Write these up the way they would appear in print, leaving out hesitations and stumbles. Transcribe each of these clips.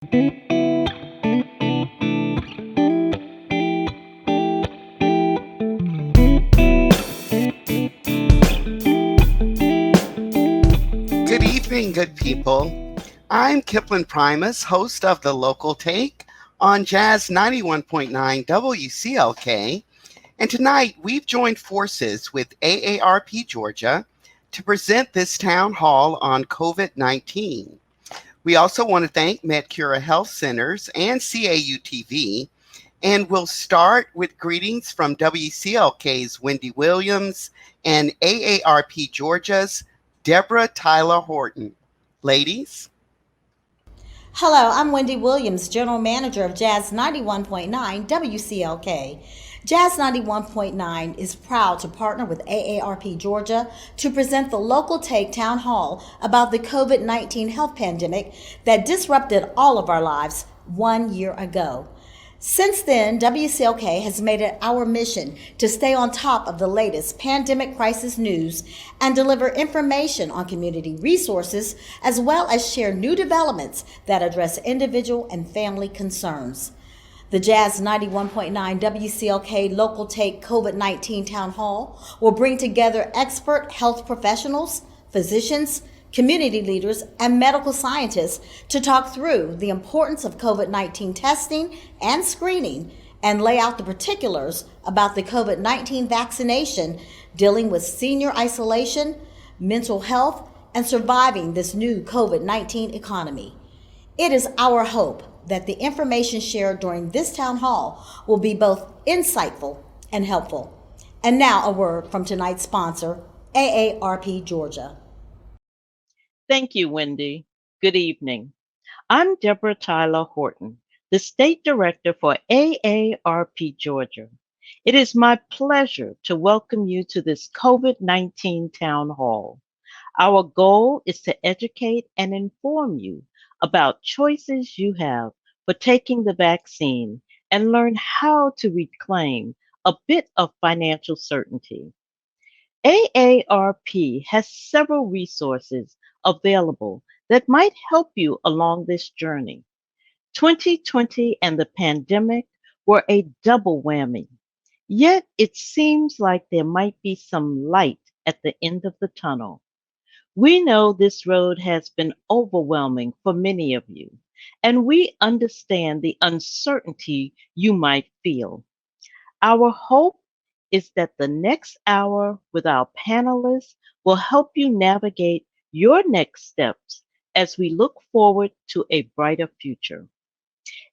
Good evening, good people. I'm Kipling Primus, host of The Local Take on Jazz 91.9 WCLK. And tonight we've joined forces with AARP Georgia to present this town hall on COVID-19. We also want to thank MedCura Health Centers and CAU-TV. And we'll start with greetings from WCLK's Wendy Williams and AARP Georgia's Deborah Tyler Horton. Ladies. Hello, I'm Wendy Williams, General Manager of Jazz 91.9 WCLK. Jazz 91.9 is proud to partner with AARP Georgia to present the Local Take Town Hall about the COVID-19 health pandemic that disrupted all of our lives 1 year ago. Since then, WCLK has made it our mission to stay on top of the latest pandemic crisis news and deliver information on community resources, as well as share new developments that address individual and family concerns. The Jazz 91.9 WCLK Local Take COVID-19 Town Hall will bring together expert health professionals, physicians, community leaders, and medical scientists to talk through the importance of COVID-19 testing and screening and lay out the particulars about the COVID-19 vaccination, dealing with senior isolation, mental health, and surviving this new COVID-19 economy. It is our hope that the information shared during this town hall will be both insightful and helpful. And now a word from tonight's sponsor, AARP Georgia. Thank you, Wendy. Good evening. I'm Deborah Tyler Horton, the State Director for AARP Georgia. It is my pleasure to welcome you to this COVID-19 Town Hall. Our goal is to educate and inform you about choices you have for taking the vaccine and learn how to reclaim a bit of financial certainty. AARP has several resources available that might help you along this journey. 2020 and the pandemic were a double whammy, yet it seems like there might be some light at the end of the tunnel. We know this road has been overwhelming for many of you, and we understand the uncertainty you might feel. Our hope is that the next hour with our panelists will help you navigate your next steps as we look forward to a brighter future.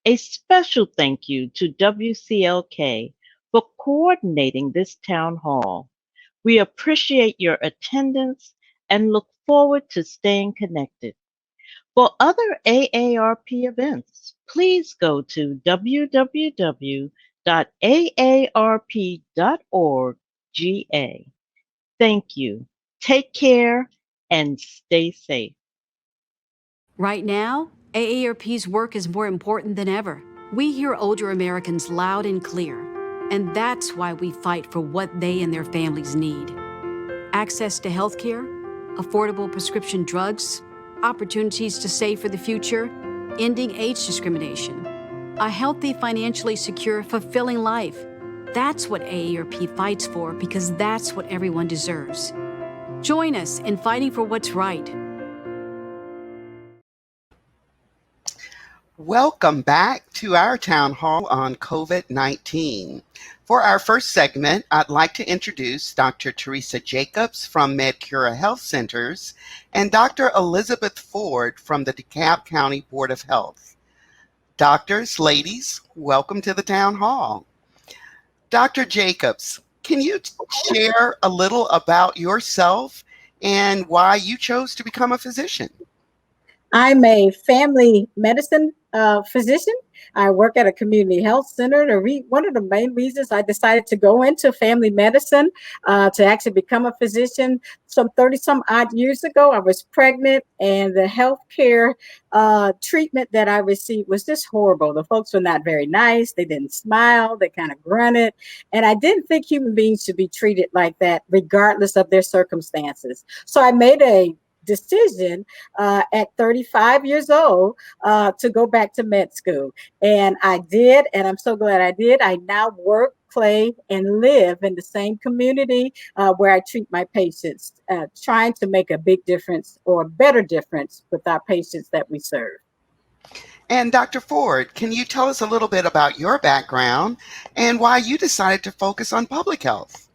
A special thank you to WCLK for coordinating this town hall. We appreciate your attendance and look forward to staying connected. For other AARP events, please go to www.aarp.org/GA. Thank you. Take care and stay safe. Right now, AARP's work is more important than ever. We hear older Americans loud and clear, and that's why we fight for what they and their families need. Access to health care, affordable prescription drugs, opportunities to save for the future, ending age discrimination, a healthy, financially secure, fulfilling life. That's what AARP fights for, because that's what everyone deserves. Join us in fighting for what's right. Welcome back to our town hall on COVID-19. For our first segment, I'd like to introduce Dr. Teresa Jacobs from MedCura Health Centers and Dr. Elizabeth Ford from the DeKalb County Board of Health. Doctors, ladies, welcome to the town hall. Dr. Jacobs, can you share a little about yourself and why you chose to become a physician? I'm a family medicine physician. I work at a community health center. One of the main reasons I decided to go into family medicine, to actually become a physician, some 30-some odd years ago, I was pregnant, and the healthcare treatment that I received was just horrible. The folks were not very nice. They didn't smile. They kind of grunted. And I didn't think human beings should be treated like that, regardless of their circumstances. So I made a decision at 35 years old to go back to med school. And I did, and I'm so glad I did. I now work, play, and live in the same community where I treat my patients, trying to make a big difference or a better difference with our patients that we serve. And Dr. Ford, can you tell us a little bit about your background and why you decided to focus on public health?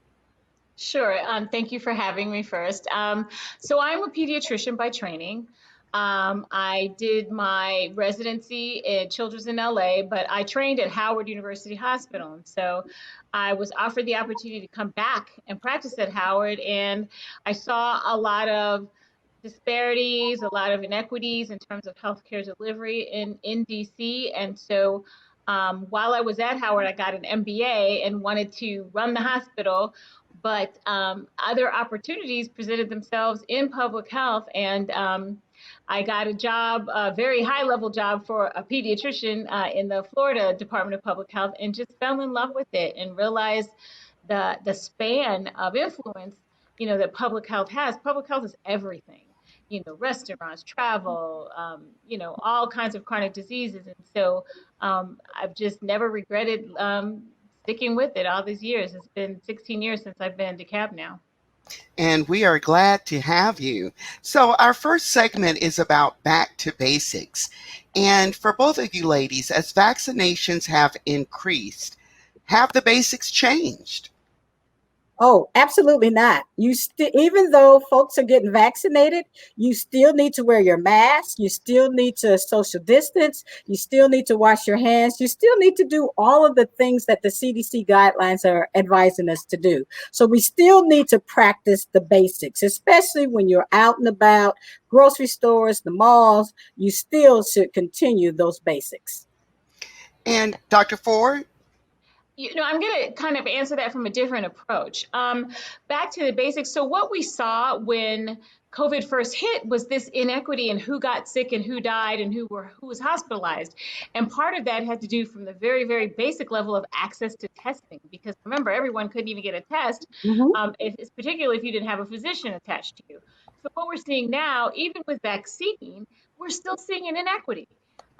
Sure. Thank you for having me first. So I'm a pediatrician by training. I did my residency in Children's in LA, but I trained at Howard University Hospital. And so I was offered the opportunity to come back and practice at Howard. And I saw a lot of disparities, a lot of inequities in terms of healthcare delivery in DC. And so while I was at Howard, I got an MBA and wanted to run the hospital, but other opportunities presented themselves in public health. And I got a job, a very high level job for a pediatrician in the Florida Department of Public Health, and just fell in love with it and realized the span of influence, that public health has. Public health is everything. Restaurants, travel, all kinds of chronic diseases. And so I've just never regretted sticking with it all these years. It's been 16 years since I've been in DeKalb now. And we are glad to have you. So our first segment is about back to basics. And for both of you ladies, as vaccinations have increased, have the basics changed? Oh, absolutely not. Even though folks are getting vaccinated, you still need to wear your mask. You still need to social distance. You still need to wash your hands. You still need to do all of the things that the CDC guidelines are advising us to do. So we still need to practice the basics, especially when you're out and about, grocery stores, the malls. You still should continue those basics. And Dr. Ford? I'm going to kind of answer that from a different approach. Back to the basics. So what we saw when COVID first hit was this inequity in who got sick and who died and who was hospitalized. And part of that had to do from the very, very basic level of access to testing, because remember, everyone couldn't even get a test, particularly if you didn't have a physician attached to you. So what we're seeing now, even with vaccine, we're still seeing an inequity.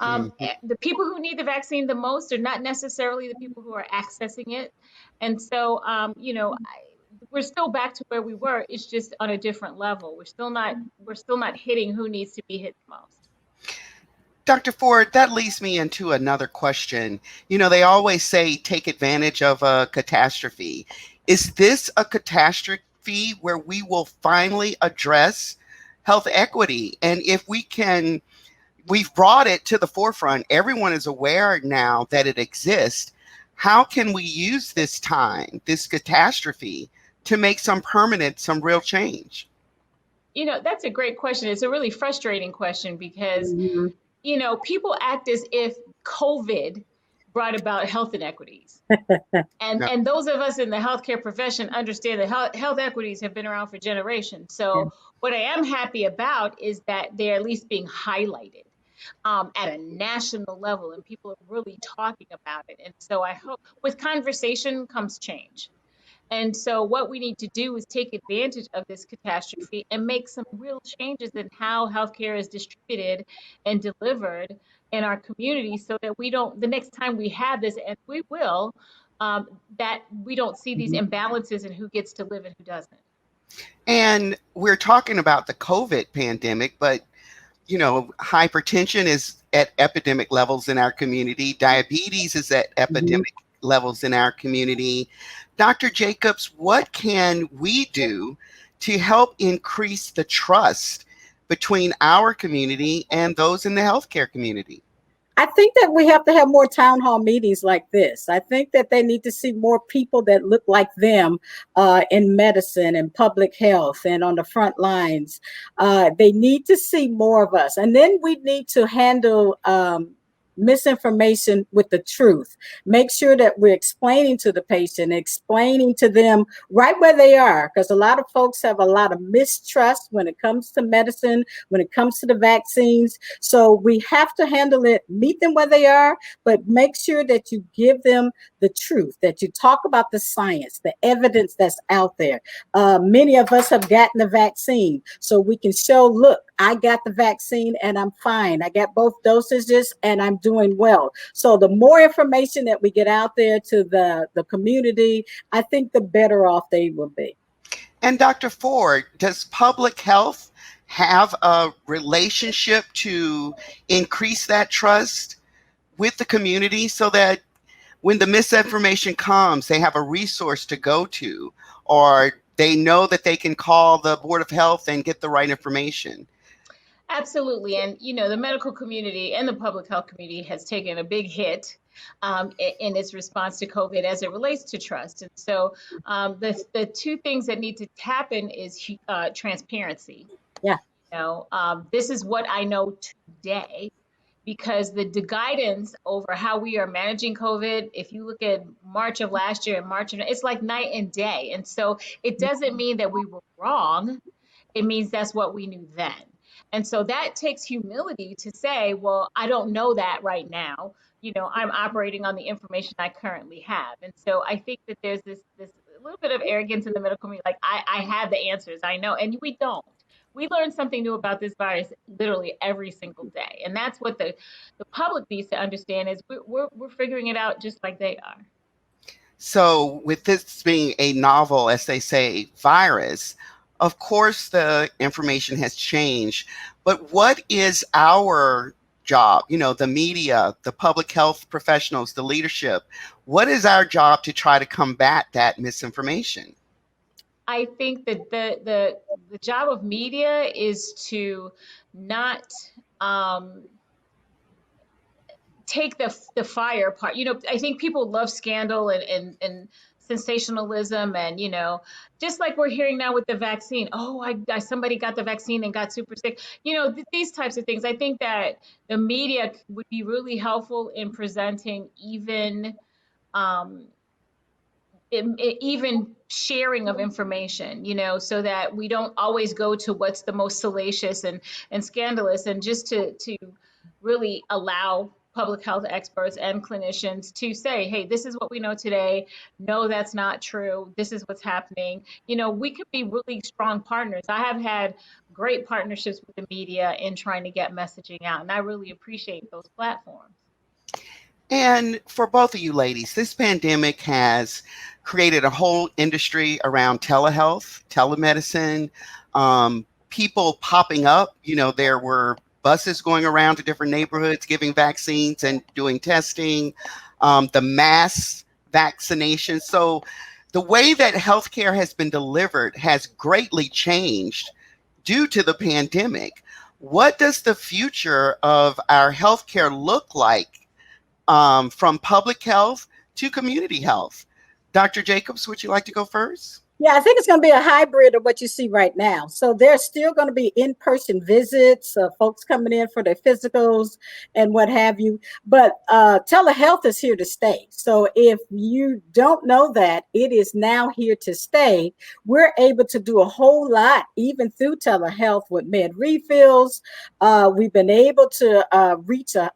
The people who need the vaccine the most are not necessarily the people who are accessing it. And so, we're still back to where we were. It's just on a different level. We're still not hitting who needs to be hit the most. Dr. Ford, that leads me into another question. They always say take advantage of a catastrophe. Is this a catastrophe where we will finally address health equity? And if we've brought it to the forefront. Everyone is aware now that it exists. How can we use this time, this catastrophe, to make some real change? That's a great question. It's a really frustrating question because, people act as if COVID brought about health inequities. And those of us in the healthcare profession understand that health equities have been around for generations. So what I am happy about is that they're at least being highlighted at a national level, and people are really talking about it. And so I hope with conversation comes change. And so what we need to do is take advantage of this catastrophe and make some real changes in how healthcare is distributed and delivered in our community, so that the next time we have this, and we will, that we don't see these imbalances in who gets to live and who doesn't. And we're talking about the COVID pandemic, but hypertension is at epidemic levels in our community. Diabetes is at epidemic levels in our community. Dr. Jacobs, what can we do to help increase the trust between our community and those in the healthcare community? I think that we have to have more town hall meetings like this. I think that they need to see more people that look like them in medicine and public health and on the front lines. They need to see more of us. And then we need to handle misinformation with the truth. Make sure that we're explaining to the patient, explaining to them right where they are, because a lot of folks have a lot of mistrust when it comes to medicine, when it comes to the vaccines. So we have to handle it, meet them where they are, but make sure that you give them the truth, that you talk about the science, the evidence that's out there. Many of us have gotten the vaccine, so we can show, look, I got the vaccine and I'm fine. I got both dosages and I'm doing well. So the more information that we get out there to the community, I think the better off they will be. And Dr. Ford, does public health have a relationship to increase that trust with the community so that when the misinformation comes, they have a resource to go to, or they know that they can call the Board of Health and get the right information? Absolutely. And, the medical community and the public health community has taken a big hit in its response to COVID as it relates to trust. And so the two things that need to happen is transparency. Yeah. This is what I know today, because the guidance over how we are managing COVID, if you look at March of last year and it's like night and day. And so it doesn't mean that we were wrong. It means that's what we knew then. And so that takes humility to say, well, I don't know that right now. I'm operating on the information I currently have. And so I think that there's this little bit of arrogance in the medical community, like I have the answers, I know, and we don't. We learn something new about this virus literally every single day. And that's what the public needs to understand, is we're figuring it out just like they are. So with this being a novel, as they say, virus, of course, the information has changed, but what is our job? The media, the public health professionals, the leadership, what is our job to try to combat that misinformation? I think that the job of media is to not take the fire part. I think people love scandal and sensationalism, and just like we're hearing now with the vaccine. Oh, somebody got the vaccine and got super sick. These types of things. I think that the media would be really helpful in presenting even sharing of information, so that we don't always go to what's the most salacious and scandalous, and just to really allow public health experts and clinicians to say, hey, this is what we know today. No, that's not true. This is what's happening. We could be really strong partners. I have had great partnerships with the media in trying to get messaging out, and I really appreciate those platforms. And for both of you ladies, this pandemic has created a whole industry around telehealth, telemedicine, people popping up. There were buses going around to different neighborhoods giving vaccines and doing testing, the mass vaccination. So the way that healthcare has been delivered has greatly changed due to the pandemic. What does the future of our healthcare look like, from public health to community health? Dr. Jacobs, would you like to go first? Yeah, I think it's going to be a hybrid of what you see right now. So there's still going to be in-person visits, folks coming in for their physicals and what have you. But telehealth is here to stay. So if you don't know that, it is now here to stay. We're able to do a whole lot, even through telehealth, with med refills. We've been able to reach a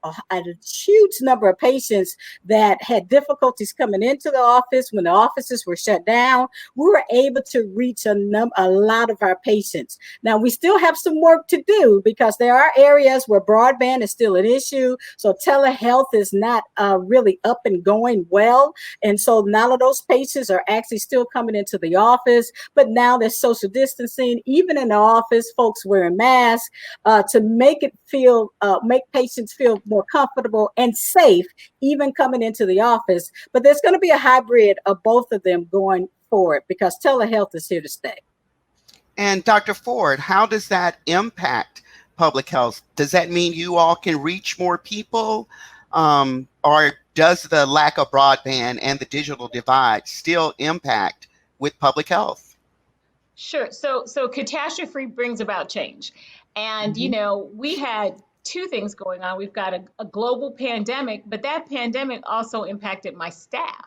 huge number of patients that had difficulties coming into the office when the offices were shut down. We were able to reach a lot of our patients. Now, we still have some work to do, because there are areas where broadband is still an issue. So telehealth is not really up and going well. And so now of those patients are actually still coming into the office, but now there's social distancing, even in the office, folks wearing masks to make patients feel more comfortable and safe, even coming into the office. But there's going to be a hybrid of both of them going forward, because telehealth is here to stay. And Dr. Ford, how does that impact public health? Does that mean you all can reach more people? Or does the lack of broadband and the digital divide still impact with public health? Sure. So catastrophe brings about change. And, we had two things going on. We've got a global pandemic, but that pandemic also impacted my staff.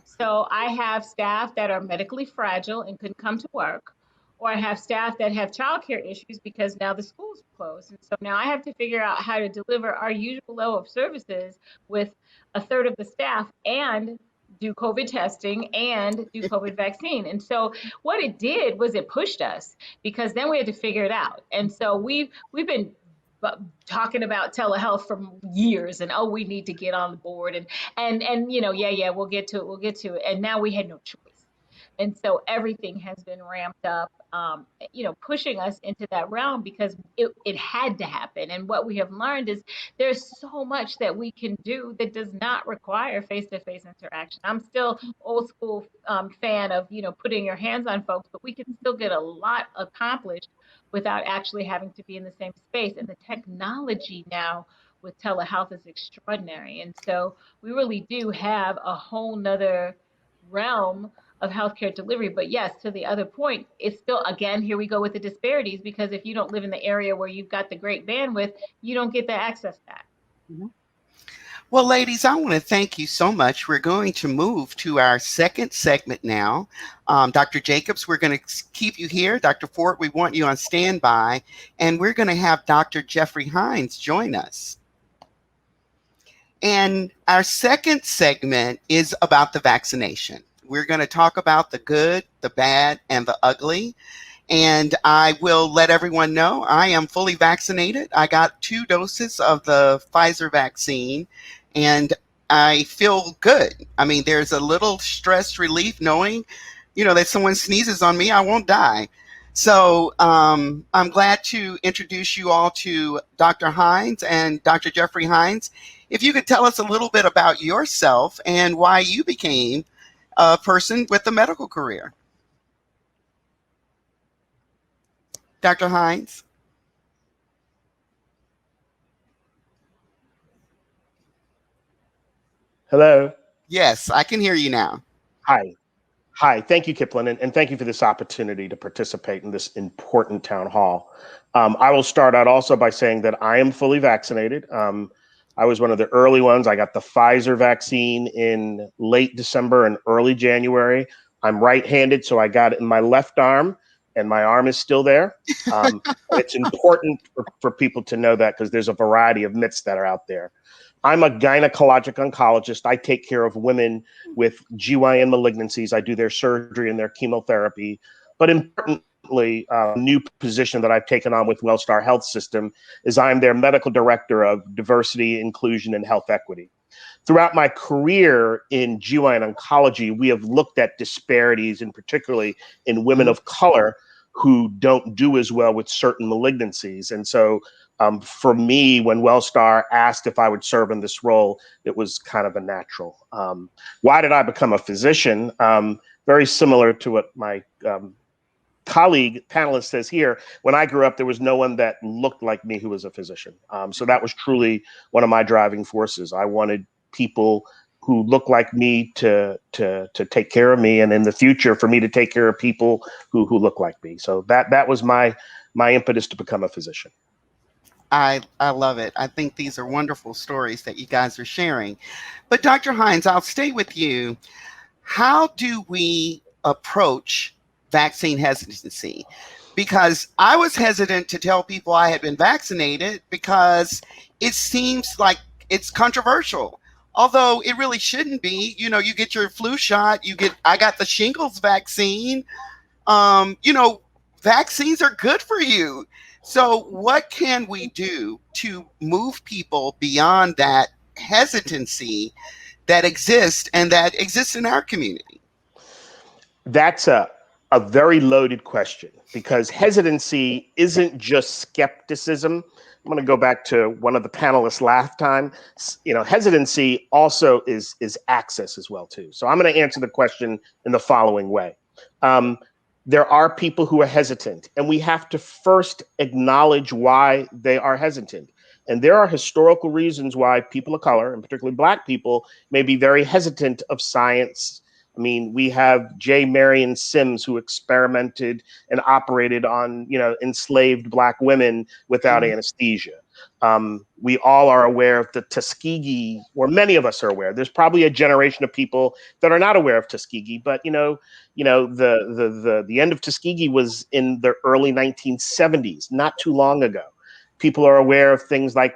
So I have staff that are medically fragile and couldn't come to work, or I have staff that have childcare issues because now the school's closed. And so now I have to figure out how to deliver our usual level of services with a third of the staff and do COVID testing and do COVID vaccine. And so what it did was it pushed us, because then we had to figure it out. And so we've been talking about telehealth for years, and we need to get on the board, and we'll get to it, and now we had no choice. And so everything has been ramped up, pushing us into that realm, because it had to happen. And what we have learned is there's so much that we can do that does not require face-to-face interaction. I'm still old school fan of, putting your hands on folks, but we can still get a lot accomplished without actually having to be in the same space. And the technology now with telehealth is extraordinary. And so we really do have a whole nother realm of healthcare delivery. But yes, to the other point, it's still, again, here we go with the disparities, because if you don't live in the area where you've got the great bandwidth, you don't get the access to that. Mm-hmm. Well, ladies, I want to thank you so much. We're going to move to our second segment now. Dr. Jacobs, we're going to keep you here. Dr. Ford, we want you on standby. And we're going to have Dr. Jeffrey Hines join us. And our second segment is about the vaccination. We're going to talk about the good, the bad, and the ugly. And I will let everyone know I am fully vaccinated. I got 2 doses of the Pfizer vaccine, and I feel good. I mean, there's a little stress relief knowing, that someone sneezes on me, I won't die. So I'm glad to introduce you all to Dr. Hines and Dr. Jeffrey Hines. If you could tell us a little bit about yourself and why you became a person with a medical career. Dr. Hines? Hello? Yes, I can hear you now. Hi. Thank you, Kipling, and thank you for this opportunity to participate in this important town hall. I will start out also by saying that I am fully vaccinated. I was one of the early ones. I got the Pfizer vaccine in late December and early January. I'm right-handed, so I got it in my left arm, and my arm is still there. It's important for people to know that, because there's a variety of myths that are out there. I'm a gynecologic oncologist. I take care of women with GYN malignancies. I do their surgery and their chemotherapy. But importantly, a new position that I've taken on with Wellstar Health System is I'm their medical director of diversity, inclusion, and health equity. Throughout my career in GYN oncology, we have looked at disparities, and particularly in women of color who don't do as well with certain malignancies. And so for me, when Wellstar asked if I would serve in this role, it was kind of a natural. Why did I become a physician? Very similar to what my colleague panelist says here. When I grew up, there was no one that looked like me who was a physician. So that was truly one of my driving forces. I wanted people who look like me to take care of me, and in the future for me to take care of people who look like me. So that was my impetus to become a physician. I love it. I think these are wonderful stories that you guys are sharing. But Dr. Hines, I'll stay with you. How do we approach vaccine hesitancy? Because I was hesitant to tell people I had been vaccinated because it seems like it's controversial. Although it really shouldn't be. You get your flu shot, I got the shingles vaccine. Vaccines are good for you. So what can we do to move people beyond that hesitancy that exists in our community? That's a very loaded question, because hesitancy isn't just skepticism. I'm going to go back to one of the panelists last time. Hesitancy also is access as well too. So I'm going to answer the question in the following way. There are people who are hesitant, and we have to first acknowledge why they are hesitant. And there are historical reasons why people of color, and particularly Black people, may be very hesitant of science. I mean, we have J. Marion Sims, who experimented and operated on, enslaved Black women without anesthesia. We all are aware of the Tuskegee, or many of us are aware. There's probably a generation of people that are not aware of Tuskegee, but the end of Tuskegee was in the early 1970s, not too long ago. People are aware of things like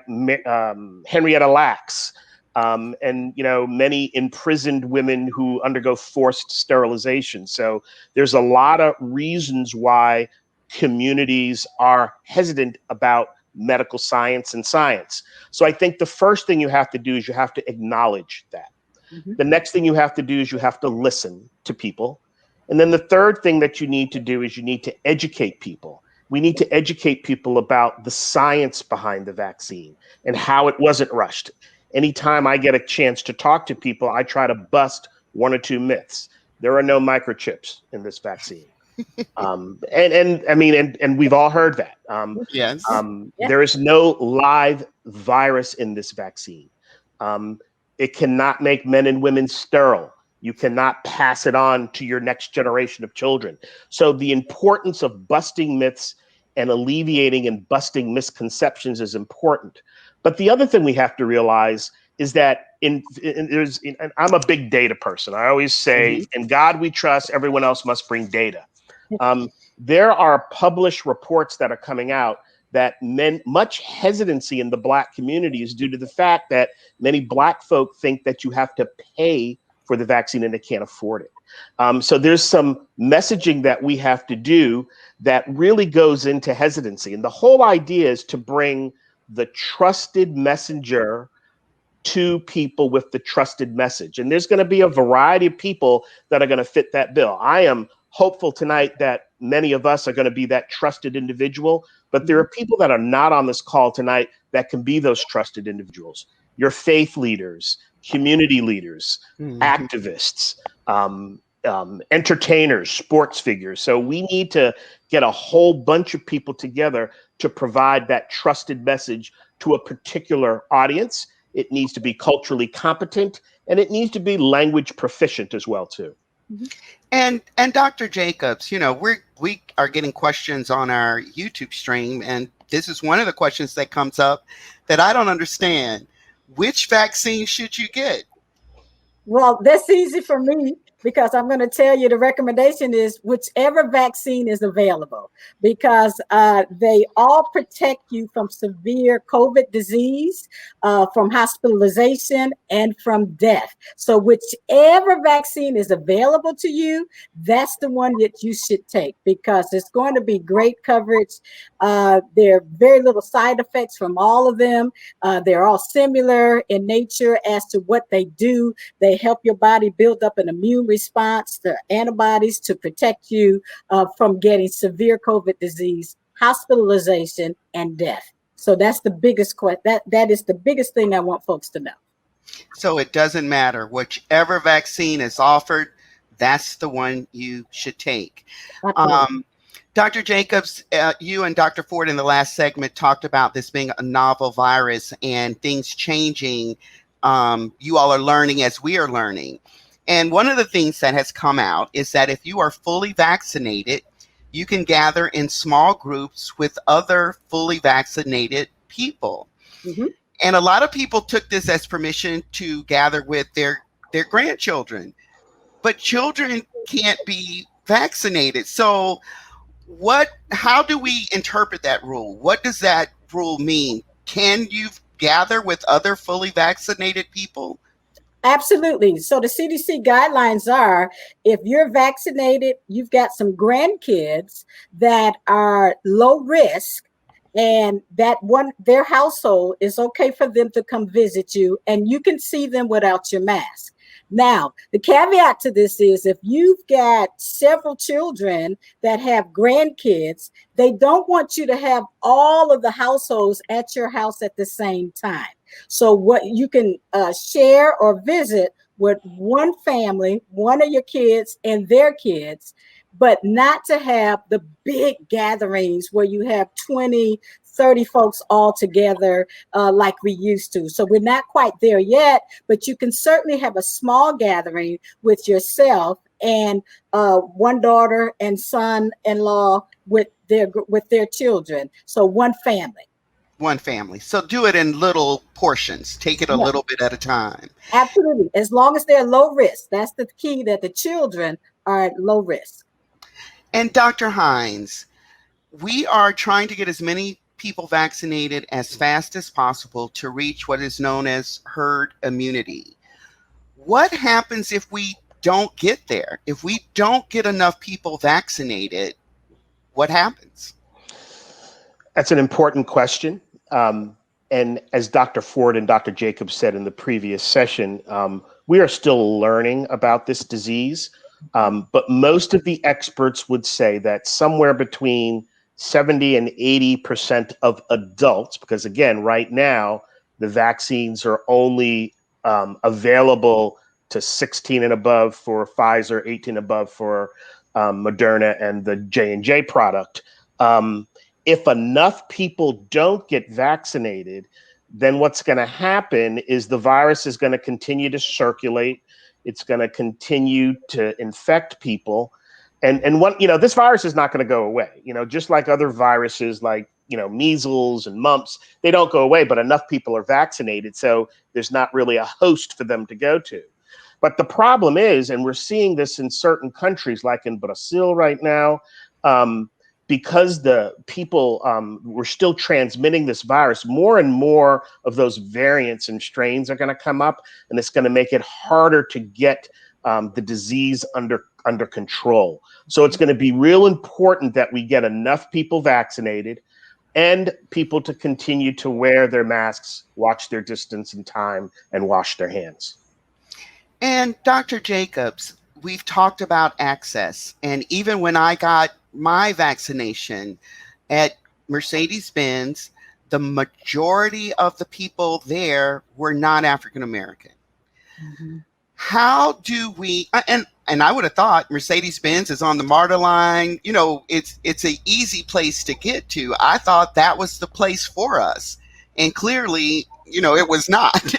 Henrietta Lacks, and many imprisoned women who undergo forced sterilization. So there's a lot of reasons why communities are hesitant about medical science and science. So I think the first thing you have to do is you have to acknowledge that. Mhm. The next thing you have to do is you have to listen to people. And then the third thing that you need to do is you need to educate people. We need to educate people about the science behind the vaccine and how it wasn't rushed. Anytime I get a chance to talk to people, I try to bust one or two myths. There are no microchips in this vaccine. And we've all heard that. Yes. There is no live virus in this vaccine. It cannot make men and women sterile. You cannot pass it on to your next generation of children. So the importance of busting myths and alleviating and busting misconceptions is important. But the other thing we have to realize is that I'm a big data person. I always say, in God we trust, everyone else must bring data. There are published reports that are coming out that much hesitancy in the Black community is due to the fact that many Black folk think that you have to pay for the vaccine and they can't afford it. So there's some messaging that we have to do that really goes into hesitancy. And the whole idea is to bring the trusted messenger to people with the trusted message. And there's going to be a variety of people that are going to fit that bill. I am hopeful tonight that many of us are going to be that trusted individual, but there are people that are not on this call tonight that can be those trusted individuals. Your faith leaders, community leaders, activists, entertainers, sports figures. So we need to get a whole bunch of people together to provide that trusted message to a particular audience. It needs to be culturally competent, and it needs to be language proficient as well, too. And Dr. Jacobs, we are getting questions on our YouTube stream, and this is one of the questions that comes up that I don't understand. Which vaccine should you get? Well, that's easy for me because I'm going to tell you the recommendation is whichever vaccine is available, because they all protect you from severe COVID disease, from hospitalization, and from death. So whichever vaccine is available to you, that's the one that you should take, because it's going to be great coverage. There are very little side effects from all of them. They're all similar in nature as to what they do. They help your body build up an immune response, the antibodies to protect you from getting severe COVID disease, hospitalization, and death. So that's the biggest that is the biggest thing I want folks to know. So it doesn't matter. Whichever vaccine is offered, that's the one you should take. Dr. Jacobs, you and Dr. Ford in the last segment talked about this being a novel virus and things changing. You all are learning as we are learning. And one of the things that has come out is that if you are fully vaccinated, you can gather in small groups with other fully vaccinated people. And a lot of people took this as permission to gather with their grandchildren. But children can't be vaccinated. So how do we interpret that rule? What does that rule mean? Can you gather with other fully vaccinated people? Absolutely. So the CDC guidelines are, if you're vaccinated, you've got some grandkids that are low risk, and their household is okay for them to come visit you, and you can see them without your mask. Now, the caveat to this is if you've got several children that have grandkids, they don't want you to have all of the households at your house at the same time. So what you can share or visit with one family, one of your kids and their kids, but not to have the big gatherings where you have 20, 30 folks all together like we used to. So we're not quite there yet, but you can certainly have a small gathering with yourself and one daughter and son-in-law with their children. So one family. One family. So do it in little portions. Take it a Yeah, little bit at a time. absolutely. As long as they're low risk, that's the key, that the children are at low risk. And Dr. Hines, we are trying to get as many people vaccinated as fast as possible to reach what is known as herd immunity. What happens if we don't get there? If we don't get enough people vaccinated, what happens? That's an important question. And as Dr. Ford and Dr. Jacobs said in the previous session, we are still learning about this disease. But most of the experts would say that somewhere between 70 and 80% of adults, because again, right now, the vaccines are only available to 16 and above for Pfizer, 18 above for Moderna and the J&J product. If enough people don't get vaccinated, then what's going to happen is the virus is going to continue to circulate. It's going to continue to infect people. And what, this virus is not going to go away. Just like other viruses like, measles and mumps, they don't go away, but enough people are vaccinated. So there's not really a host for them to go to. But the problem is, and we're seeing this in certain countries, like in Brazil right now, because the people were still transmitting this virus, more and more of those variants and strains are going to come up, and it's going to make it harder to get the disease under control. So it's going to be real important that we get enough people vaccinated and people to continue to wear their masks, watch their distance and time, and wash their hands. And Dr. Jacobs, we've talked about access. And even when I got my vaccination at Mercedes-Benz, the majority of the people there were not African American. Mm-hmm. How do we, and I would have thought Mercedes-Benz is on the MARTA line, it's an easy place to get to. I thought that was the place for us. And clearly, it was not.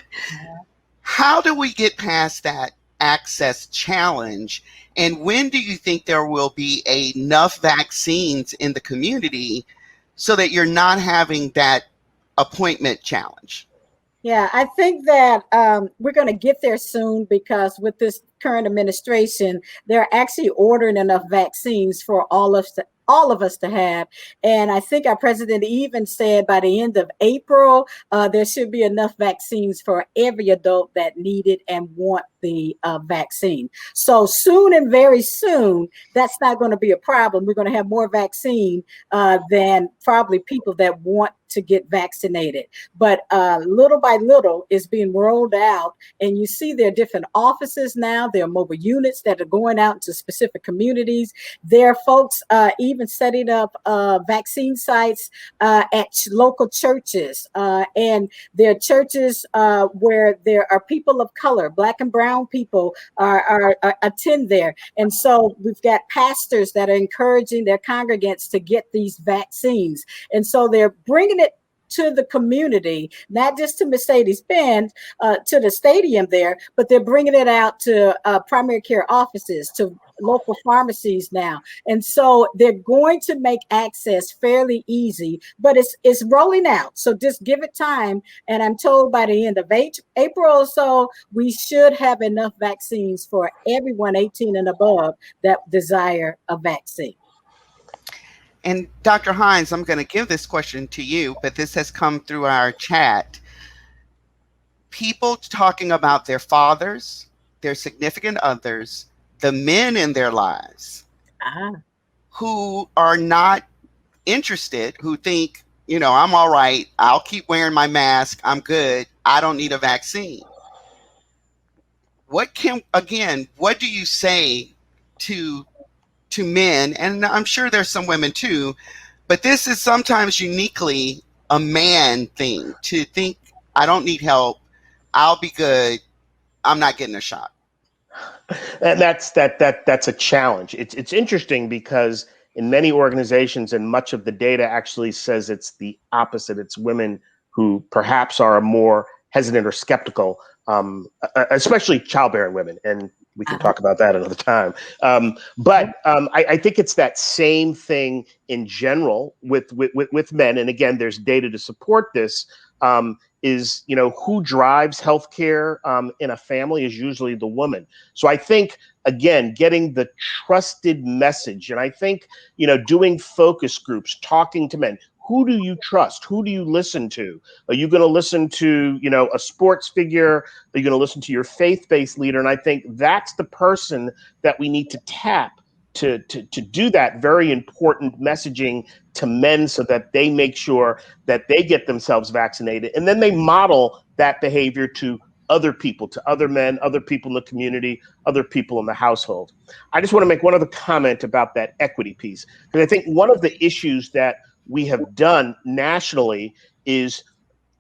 How do we get past that access challenge? And when do you think there will be enough vaccines in the community so that you're not having that appointment challenge? Yeah, I think that we're going to get there soon, because with this current administration, they're actually ordering enough vaccines for all of us to have. And I think our president even said by the end of April, there should be enough vaccines for every adult that need it and want the vaccine. So soon, and very soon, that's not going to be a problem. We're going to have more vaccine than probably people that want to get vaccinated. But little by little is being rolled out, and you see there are different offices now. There are mobile units that are going out to specific communities. There are folks even setting up vaccine sites at local churches, and there are churches where there are people of color, Black and brown people are attend there. And so we've got pastors that are encouraging their congregants to get these vaccines. And so they're bringing it to the community, not just to Mercedes-Benz, to the stadium there, but they're bringing it out to primary care offices, to local pharmacies now. And so they're going to make access fairly easy, but it's rolling out. So just give it time. And I'm told by the end of April or so, we should have enough vaccines for everyone 18 and above that desire a vaccine. And Dr. Hines, I'm going to give this question to you, but this has come through our chat. People talking about their fathers, their significant others, the men in their lives who are not interested, who think, I'm all right. I'll keep wearing my mask. I'm good. I don't need a vaccine. What do you say to men? And I'm sure there's some women too, but this is sometimes uniquely a man thing to think, I don't need help. I'll be good. I'm not getting a shot. And that's a challenge. It's interesting because in many organizations, and much of the data actually says it's the opposite. It's women who perhaps are more hesitant or skeptical, especially childbearing women. And we can talk about that another time. I think it's that same thing in general with men. And again, there's data to support this. Is, you know, who drives healthcare in a family is usually the woman. So I think, again, getting the trusted message, and I think, you know, doing focus groups, talking to men. Who do you trust? Who do you listen to? Are you going to listen to, you know, a sports figure? Are you going to listen to your faith-based leader? And I think that's the person that we need to tap to do that very important messaging to men, so that they make sure that they get themselves vaccinated, and then they model that behavior to other people, to other men, other people in the community, other people in the household. I just want to make one other comment about that equity piece, because I think one of the issues that we have done nationally is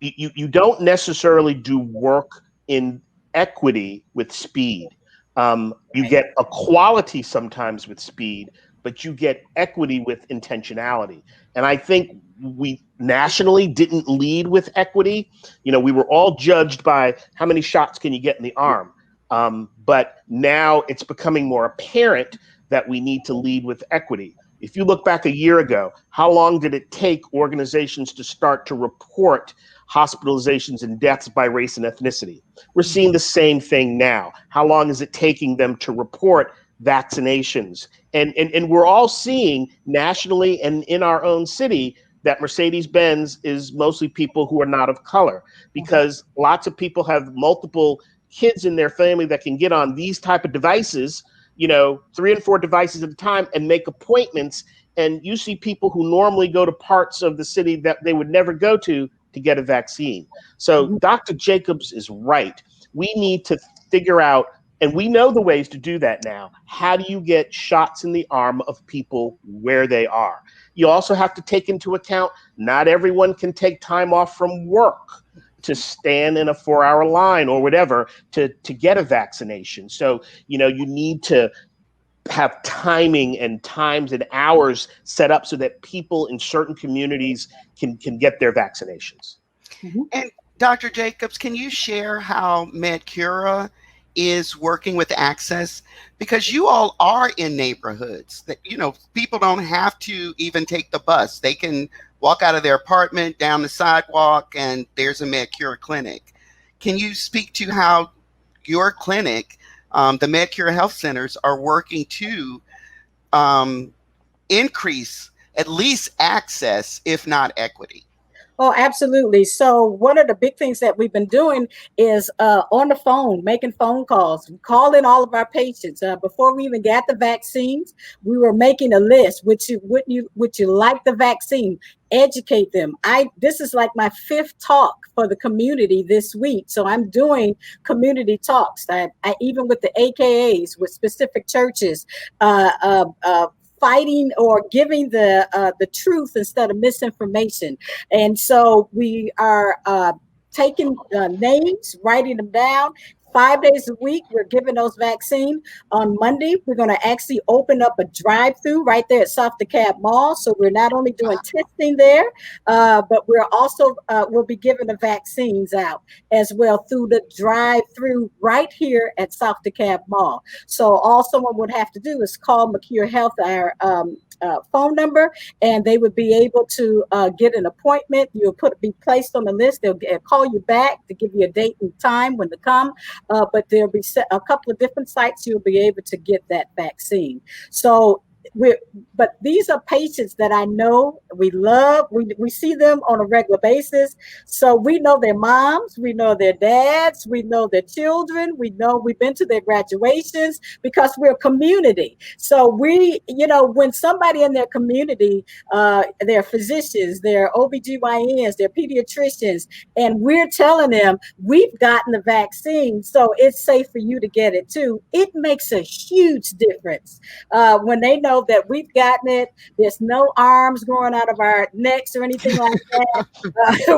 you don't necessarily do work in equity with speed. You get equality sometimes with speed, but you get equity with intentionality. And I think we nationally didn't lead with equity. You know, we were all judged by how many shots can you get in the arm. But now it's becoming more apparent that we need to lead with equity. If you look back a year ago, how long did it take organizations to start to report hospitalizations and deaths by race and ethnicity? We're seeing the same thing now. How long is it taking them to report vaccinations? And we're all seeing nationally and in our own city that Mercedes-Benz is mostly people who are not of color, because lots of people have multiple kids in their family that can get on these type of devices, you know, 3 and 4 devices at a time, and make appointments. And you see people who normally go to parts of the city that they would never go to get a vaccine. So Dr. Jacobs is right. We need to figure out, and we know the ways to do that now. How do you get shots in the arm of people where they are? You also have to take into account, not everyone can take time off from work to stand in a 4-hour line or whatever to get a vaccination. So, you know, you need to have timing and times and hours set up so that people in certain communities can get their vaccinations. And Dr. Jacobs, can you share how MedCura is working with access? Because you all are in neighborhoods that, you know, people don't have to even take the bus. They can walk out of their apartment, down the sidewalk, and there's a MedCura clinic. Can you speak to how your clinic, the MedCura Health Centers, are working to increase at least access, if not equity? Oh, absolutely. So one of the big things that we've been doing is on the phone, making phone calls, calling all of our patients. Before we even got the vaccines, we were making a list. Would you like the vaccine? Educate them. This is like my 5th talk for the community this week. So I'm doing community talks. I even with the AKAs, with specific churches, fighting or giving the truth instead of misinformation. And so we are taking names, writing them down. 5 days a week, we're giving those vaccines. On Monday, we're going to actually open up a drive-through right there at South DeKalb Mall. So we're not only doing testing there, but we're also we'll be giving the vaccines out as well through the drive-through right here at South DeKalb Mall. So all someone would have to do is call MedCura Health, our phone number, and they would be able to get an appointment. You'll be placed on the list. They'll call you back to give you a date and time when to come. But there'll be a couple of different sites you'll be able to get that vaccine. So but these are patients that I know we love. We see them on a regular basis. So we know their moms, we know their dads, we know their children, we've been to their graduations because we're a community. So when somebody in their community, they're physicians, they're OBGYNs, they're pediatricians, and we're telling them we've gotten the vaccine, so it's safe for you to get it too. It makes a huge difference when they know that we've gotten it. There's no arms growing out of our necks or anything like that.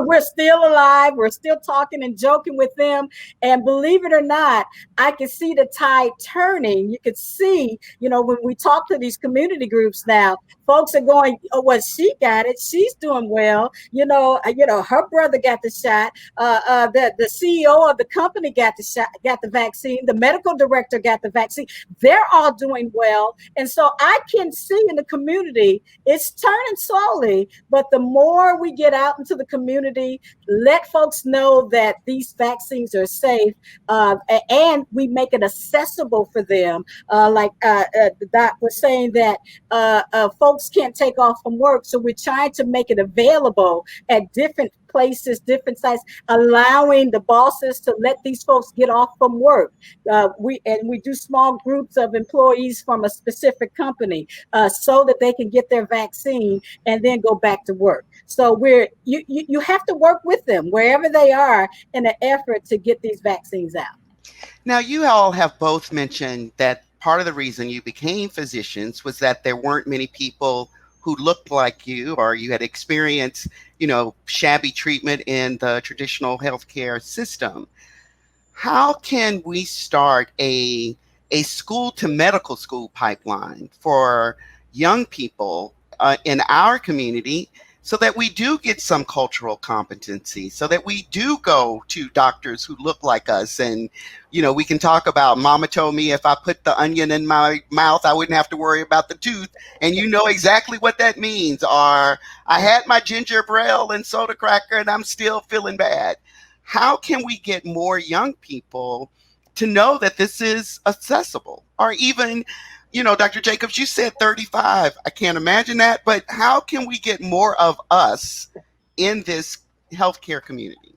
We're still alive. We're still talking and joking with them. And believe it or not, I can see the tide turning. You could see, when we talk to these community groups now, folks are going, oh, well, she got it. She's doing well. Her brother got the shot. The CEO of the company got the shot, got the vaccine. The medical director got the vaccine. They're all doing well. And so I can see in the community, it's turning slowly, but the more we get out into the community, let folks know that these vaccines are safe, and we make it accessible for them. The doc was saying that folks can't take off from work, so we're trying to make it available at different places, different sites, allowing the bosses to let these folks get off from work. We do small groups of employees from a specific company so that they can get their vaccine and then go back to work. So you have to work with them wherever they are in an effort to get these vaccines out. Now, you all have both mentioned that part of the reason you became physicians was that there weren't many people who looked like you, or you had experienced, shabby treatment in the traditional healthcare system. How can we start a school to medical school pipeline for young people in our community, so that we do get some cultural competency, so that we do go to doctors who look like us? And, we can talk about, mama told me if I put the onion in my mouth, I wouldn't have to worry about the tooth. And you know exactly what that means. Or I had my ginger ale and soda cracker and I'm still feeling bad. How can we get more young people to know that this is accessible? Or even, Dr. Jacobs, you said 35. I can't imagine that. But how can we get more of us in this healthcare community?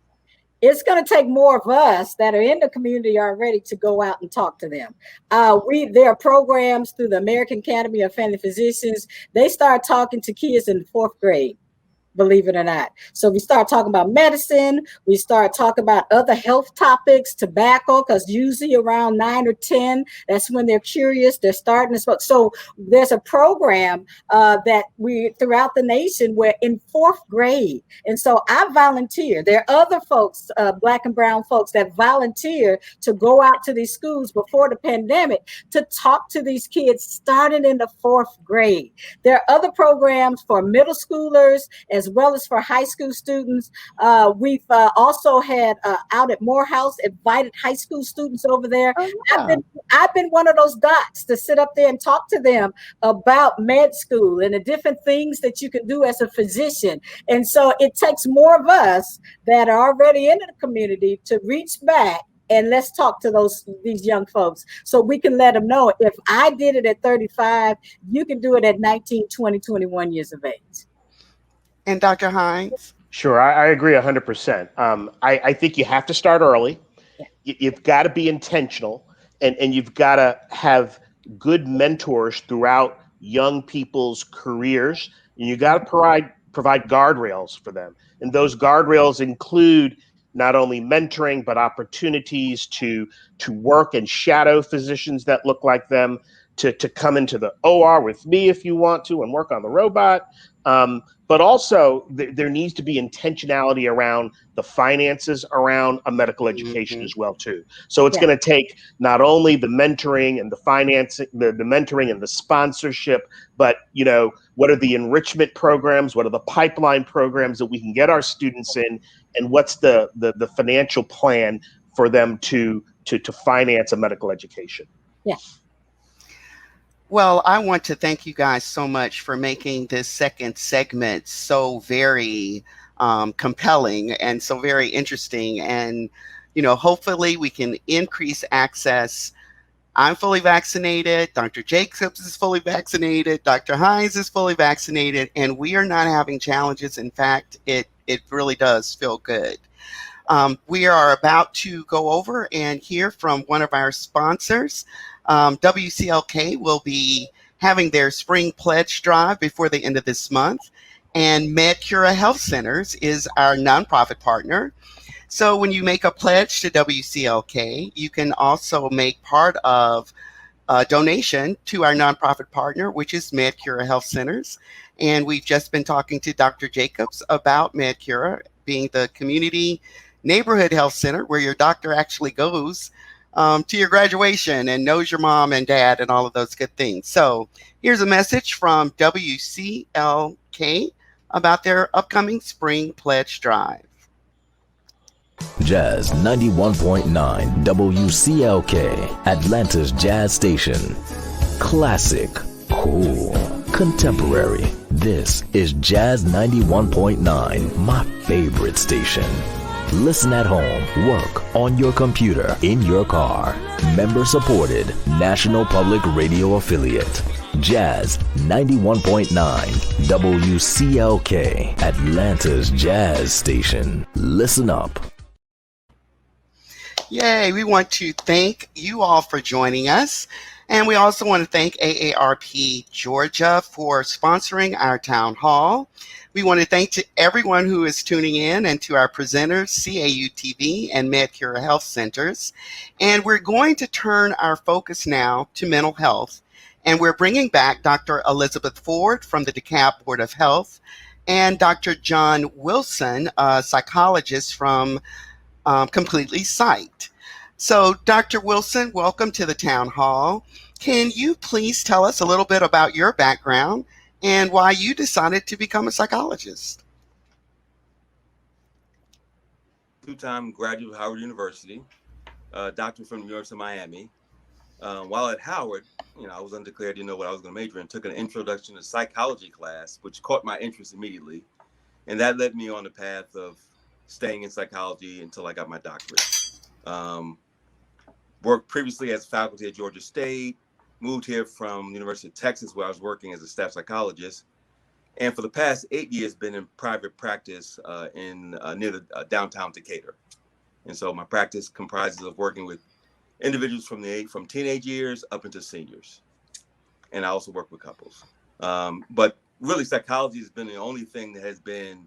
It's going to take more of us that are in the community already to go out and talk to them. There are programs through the American Academy of Family Physicians. They start talking to kids in the 4th grade, believe it or not. So we start talking about medicine. We start talking about other health topics, tobacco, because usually around 9 or 10, that's when they're curious. They're starting to smoke. So there's a program that we throughout the nation where in 4th grade. And so I volunteer. There are other folks, Black and brown folks, that volunteer to go out to these schools before the pandemic to talk to these kids starting in the 4th grade. There are other programs for middle schoolers as well as for high school students. We've also had out at Morehouse, invited high school students over there. Oh, yeah. I've been one of those docs to sit up there and talk to them about med school and the different things that you can do as a physician. And so it takes more of us that are already in the community to reach back and let's talk to these young folks so we can let them know, if I did it at 35, you can do it at 19, 20, 21 years of age. And Dr. Hines? Sure, I agree 100%. I think you have to start early. You've got to be intentional, and you've got to have good mentors throughout young people's careers. And you got to provide guardrails for them. And those guardrails include not only mentoring, but opportunities to work and shadow physicians that look like them, to come into the OR with me if you want to and work on the robot. But also there needs to be intentionality around the finances around a medical education as well too. So it's going to take not only the mentoring and the financing, the mentoring and the sponsorship, but what are the enrichment programs? What are the pipeline programs that we can get our students in? And what's the financial plan for them to finance a medical education? Yeah. Well, I want to thank you guys so much for making this second segment so very compelling and so very interesting. And, hopefully we can increase access. I'm fully vaccinated. Dr. Jacobs is fully vaccinated. Dr. Hines is fully vaccinated. And we are not having challenges. In fact, it really does feel good. We are about to go over and hear from one of our sponsors. WCLK will be having their spring pledge drive before the end of this month, and MedCura Health Centers is our nonprofit partner. So when you make a pledge to WCLK, you can also make part of a donation to our nonprofit partner, which is MedCura Health Centers. And we've just been talking to Dr. Jacobs about MedCura being the community neighborhood health center where your doctor actually goes to your graduation and knows your mom and dad and all of those good things. So here's a message from WCLK about their upcoming spring pledge drive. Jazz 91.9 WCLK, Atlanta's jazz station. Classic, cool, contemporary. This is Jazz 91.9, my favorite station. Listen at home, work, on your computer, in your car. Member supported, National Public Radio affiliate. Jazz 91.9 WCLK, Atlanta's jazz station. Listen up. Yay, we want to thank you all for joining us. And we also want to thank AARP Georgia for sponsoring our town hall. We want to thank to everyone who is tuning in and to our presenters, CAU-TV and MedCure Health Centers. And we're going to turn our focus now to mental health. And we're bringing back Dr. Elizabeth Ford from the DeKalb Board of Health and Dr. John Wilson, a psychologist from Completely Psyched. So, Dr. Wilson, welcome to the town hall. Can you please tell us a little bit about your background and why you decided to become a psychologist? Two-time graduate of Howard University, doctor from the University of Miami. While at Howard, I was undeclared, didn't know what I was going to major in, took an introduction to psychology class, which caught my interest immediately. And that led me on the path of staying in psychology until I got my doctorate. Worked previously as faculty at Georgia State, moved here from the University of Texas, where I was working as a staff psychologist. And for the past 8 years, been in private practice in near the downtown Decatur. And so my practice comprises of working with individuals from teenage years up into seniors. And I also work with couples. But really, psychology has been the only thing that has been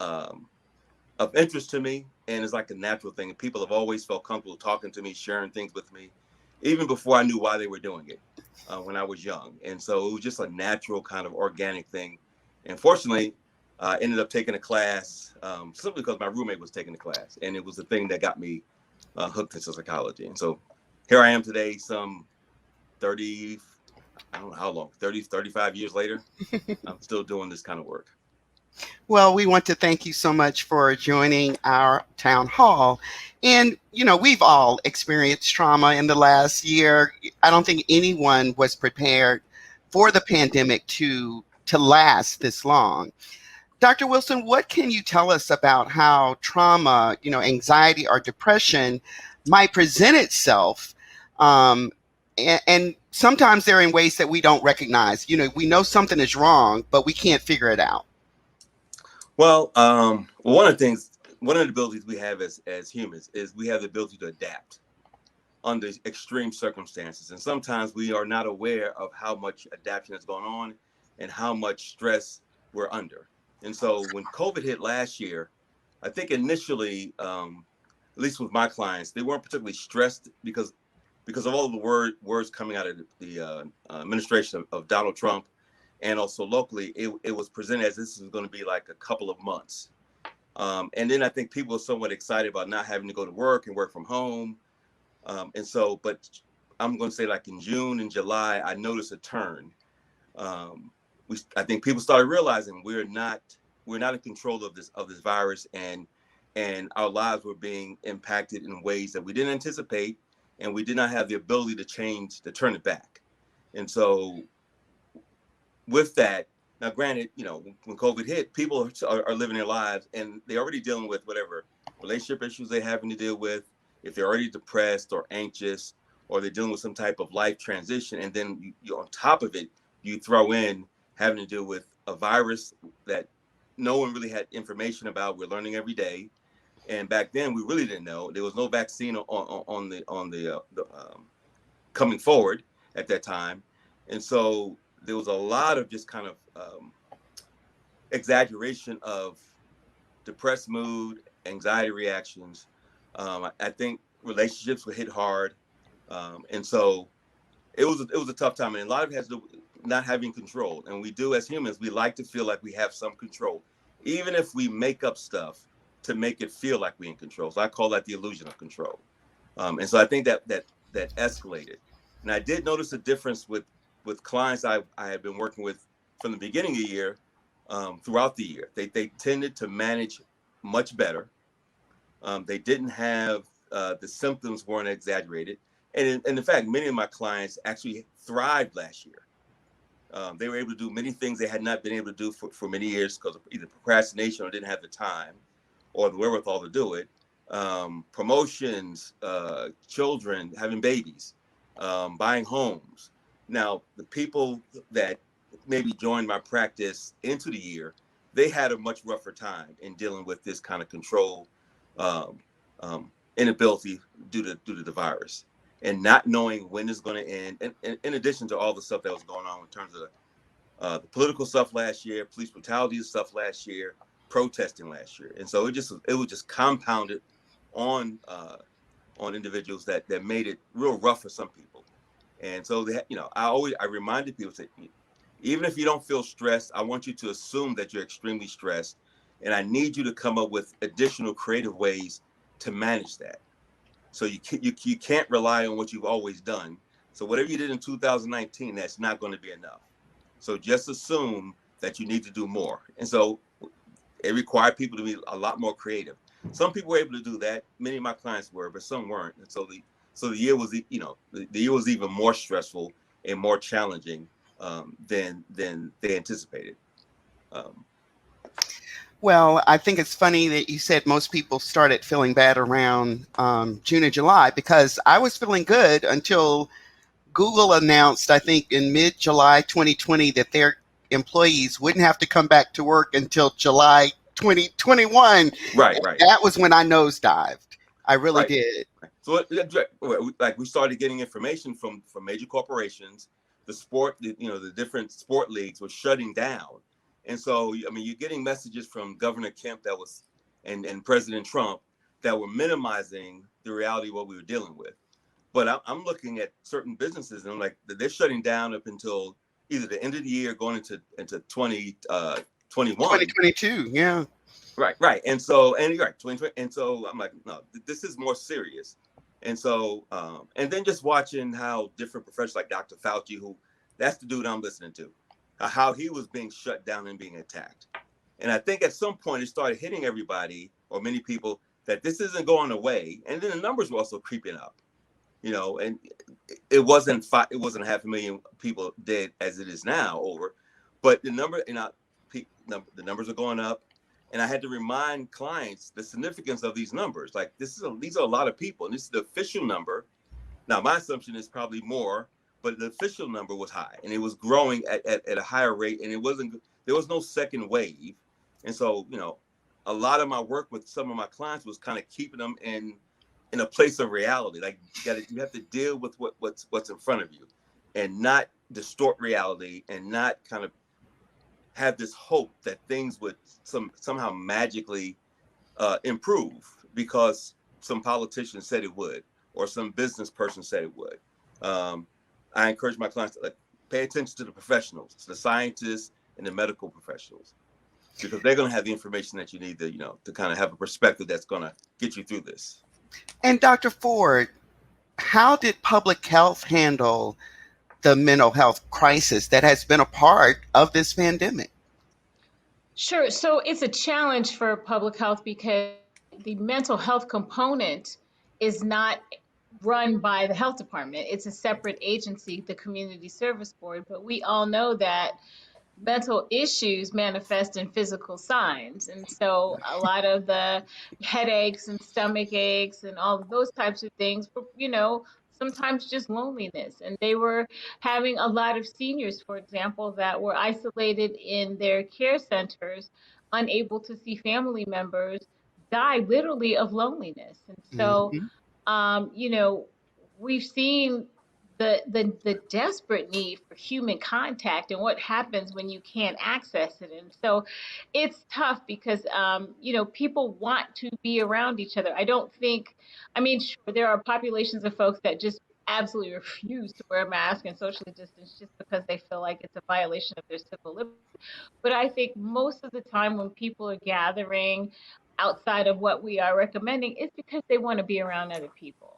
of interest to me, and it's like a natural thing. And people have always felt comfortable talking to me, sharing things with me, even before I knew why they were doing it when I was young. And so it was just a natural kind of organic thing. And fortunately, I ended up taking a class simply because my roommate was taking the class, and it was the thing that got me hooked into psychology. And so here I am today, some 30, I don't know how long, 30, 35 years later, I'm still doing this kind of work. Well, we want to thank you so much for joining our town hall. And, we've all experienced trauma in the last year. I don't think anyone was prepared for the pandemic to last this long. Dr. Wilson, what can you tell us about how trauma, anxiety or depression might present itself? And sometimes they're in ways that we don't recognize. We know something is wrong, but we can't figure it out. Well, one of the abilities we have as humans is we have the ability to adapt under extreme circumstances. And sometimes we are not aware of how much adaptation is going on and how much stress we're under. And so when COVID hit last year, I think initially, at least with my clients, they weren't particularly stressed because of all the words coming out of the administration of Donald Trump. And also locally, it was presented as this is going to be like a couple of months. And then I think people are somewhat excited about not having to go to work and work from home. But I'm going to say like in June and July, I noticed a turn. I think people started realizing we're not in control of this virus, and our lives were being impacted in ways that we didn't anticipate, and we did not have the ability to turn it back. And so with that, now granted, when COVID hit, people are living their lives and they're already dealing with whatever relationship issues they're having to deal with, if they're already depressed or anxious, or they're dealing with some type of life transition. And then you on top of it, you throw in having to deal with a virus that no one really had information about. We're learning every day. And back then we really didn't know. There was no vaccine on the coming forward at that time. And so there was a lot of just kind of exaggeration of depressed mood, anxiety reactions. I think relationships were hit hard. And so it was a tough time. And a lot of it has to do with not having control. And we do, as humans, we like to feel like we have some control, even if we make up stuff to make it feel like we're in control. So I call that the illusion of control. And so I think that escalated. And I did notice a difference with clients I have been working with from the beginning of the year throughout the year. They tended to manage much better. They didn't have the symptoms weren't exaggerated. And in fact, many of my clients actually thrived last year. They were able to do many things they had not been able to do for many years because of either procrastination or didn't have the time or the wherewithal to do it. Promotions, children, having babies, buying homes. Now, the people that maybe joined my practice into the year, they had a much rougher time in dealing with this kind of control inability due to the virus and not knowing when it's going to end. And in addition to all the stuff that was going on in terms of the political stuff last year, police brutality stuff last year, protesting last year. And so it was just compounded on individuals that made it real rough for some people. And so I reminded people that even if you don't feel stressed, I want you to assume that you're extremely stressed, and I need you to come up with additional creative ways to manage that. So you can't rely on what you've always done. So whatever you did in 2019, that's not going to be enough. So just assume that you need to do more. And so it required people to be a lot more creative. Some people were able to do that. Many of my clients were, but some weren't. And so the year was, the year was even more stressful and more challenging than they anticipated. Well, I think it's funny that you said most people started feeling bad around June and July, because I was feeling good until Google announced, I think in mid-July 2020, that their employees wouldn't have to come back to work until July 2021. Right. That was when I nosedived. I really Right. did. So like we started getting information from major corporations, the different sport leagues were shutting down. And so, I mean, you're getting messages from Governor Kemp and President Trump that were minimizing the reality of what we were dealing with. But I'm looking at certain businesses and I'm like, they're shutting down up until either the end of the year, going into 2021. 2022, yeah. Right. And so, 2020. And so I'm like, no, this is more serious. And so, and then just watching how different professionals like Dr. Fauci, that's the dude I'm listening to, how he was being shut down and being attacked. And I think at some point it started hitting everybody or many people that this isn't going away. And then the numbers were also creeping up, and it wasn't 500,000 people dead as it is now over, but the numbers are going up. And I had to remind clients the significance of these numbers. Like these are a lot of people, and this is the official number. Now, my assumption is probably more, but the official number was high, and it was growing at a higher rate, and there was no second wave. And so, a lot of my work with some of my clients was kind of keeping them in a place of reality. Like you have to deal with what's in front of you, and not distort reality, and not kind of have this hope that things would somehow magically improve because some politician said it would, or some business person said it would. I encourage my clients to pay attention to the professionals, the scientists and the medical professionals, because they're going to have the information that you need to kind of have a perspective that's going to get you through this. And Dr. Ford, how did public health handle the mental health crisis that has been a part of this pandemic? Sure. So it's a challenge for public health because the mental health component is not run by the health department. It's a separate agency, the Community Service Board. But we all know that mental issues manifest in physical signs. And so a lot of the headaches and stomach aches and all of those types of things, sometimes just loneliness. And they were having a lot of seniors, for example, that were isolated in their care centers, unable to see family members, die literally of loneliness. And so, we've seen the desperate need for human contact and what happens when you can't access it. And so it's tough because, people want to be around each other. Sure, there are populations of folks that just absolutely refuse to wear a mask and socially distance just because they feel like it's a violation of their civil liberties. But I think most of the time when people are gathering outside of what we are recommending, it's because they want to be around other people.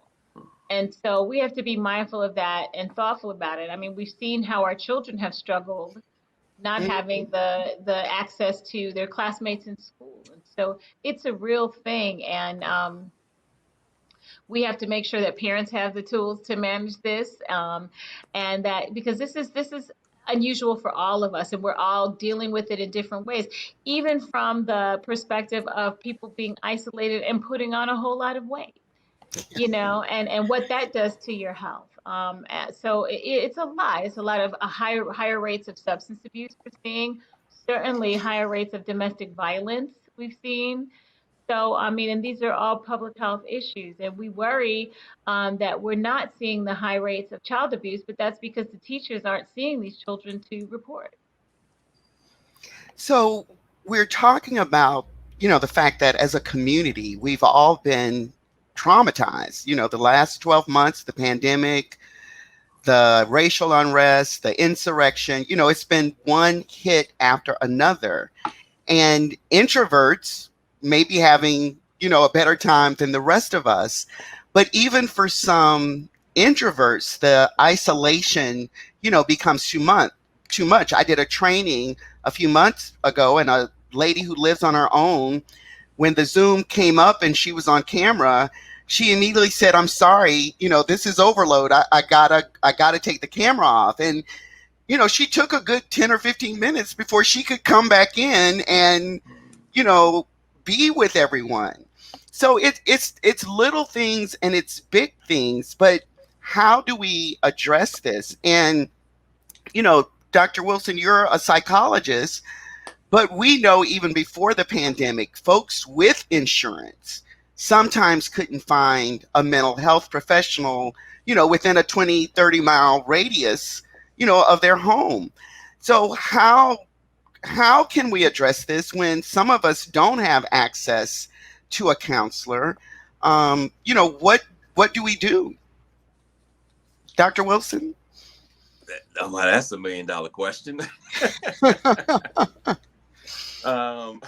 And so we have to be mindful of that and thoughtful about it. I mean, we've seen how our children have struggled not having the access to their classmates in school. And so it's a real thing. And we have to make sure that parents have the tools to manage this, and that because this is unusual for all of us, and we're all dealing with it in different ways, even from the perspective of people being isolated and putting on a whole lot of weight, and what that does to your health. So it's a lot. It's a lot of higher rates of substance abuse we're seeing, certainly higher rates of domestic violence we've seen. So, I mean, and these are all public health issues, and we worry that we're not seeing the high rates of child abuse, but that's because the teachers aren't seeing these children to report. So we're talking about, the fact that as a community, we've all been traumatized. The last 12 months, the pandemic, the racial unrest, the insurrection, it's been one hit after another. And introverts may be having, a better time than the rest of us. But even for some introverts, the isolation, becomes too much. I did a training a few months ago, and a lady who lives on her own, when the Zoom came up and she was on camera, she immediately said, "I'm sorry, this is overload. I gotta take the camera off." And she took a good 10 or 15 minutes before she could come back in and, be with everyone. So it's little things and it's big things, but how do we address this? And, Dr. Wilson, you're a psychologist, but we know even before the pandemic, folks with insurance sometimes couldn't find a mental health professional, within a 20, 30-mile radius, of their home. So how can we address this when some of us don't have access to a counselor? What do we do? Dr. Wilson? Well, that's $1 million question. Wow.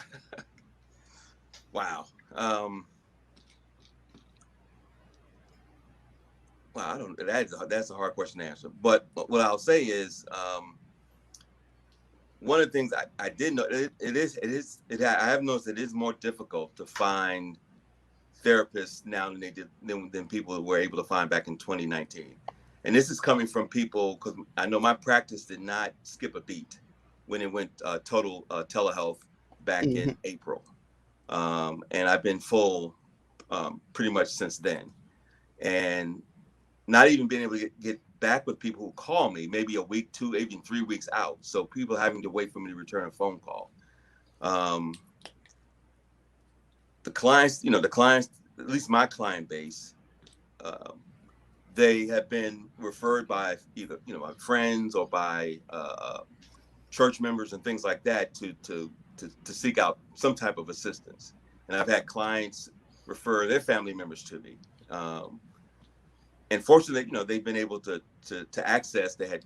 Well, I don't. That's a hard question to answer. But what I'll say is, one of the things I did know, I have noticed it is more difficult to find therapists now than people were able to find back in 2019. And this is coming from people, because I know my practice did not skip a beat when it went total telehealth back in April. And I've been full pretty much since then. And not even being able to get back with people who call me, maybe a week, 2, even 3 weeks out. So people having to wait for me to return a phone call. The clients, at least my client base, they have been referred by either, my friends or by church members and things like that to seek out some type of assistance. And I've had clients refer their family members to me. And fortunately, they've been able to access. They had,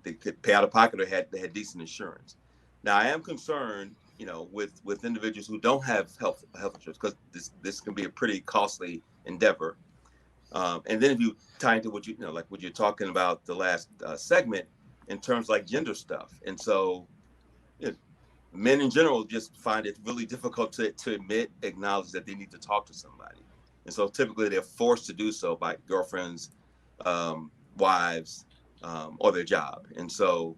they could pay out of pocket, or they had decent insurance. Now, I am concerned, with individuals who don't have health insurance, because this can be a pretty costly endeavor. And then if you tie into what what you're talking about the last segment, in terms like gender stuff, and so men in general just find it really difficult to acknowledge that they need to talk to somebody. And so typically they're forced to do so by girlfriends, wives, or their job. And so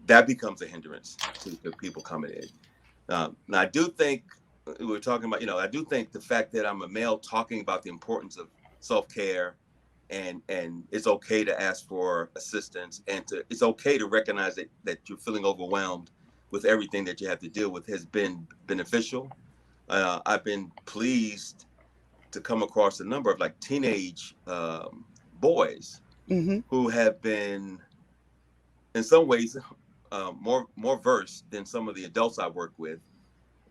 that becomes a hindrance to people coming in. Now, I do think we were talking about, I do think the fact that I'm a male talking about the importance of self-care, and it's okay to ask for assistance, and it's okay to recognize that you're feeling overwhelmed with everything that you have to deal with, has been beneficial. I've been pleased to come across a number of teenage boys who have been, in some ways, more versed than some of the adults I work with,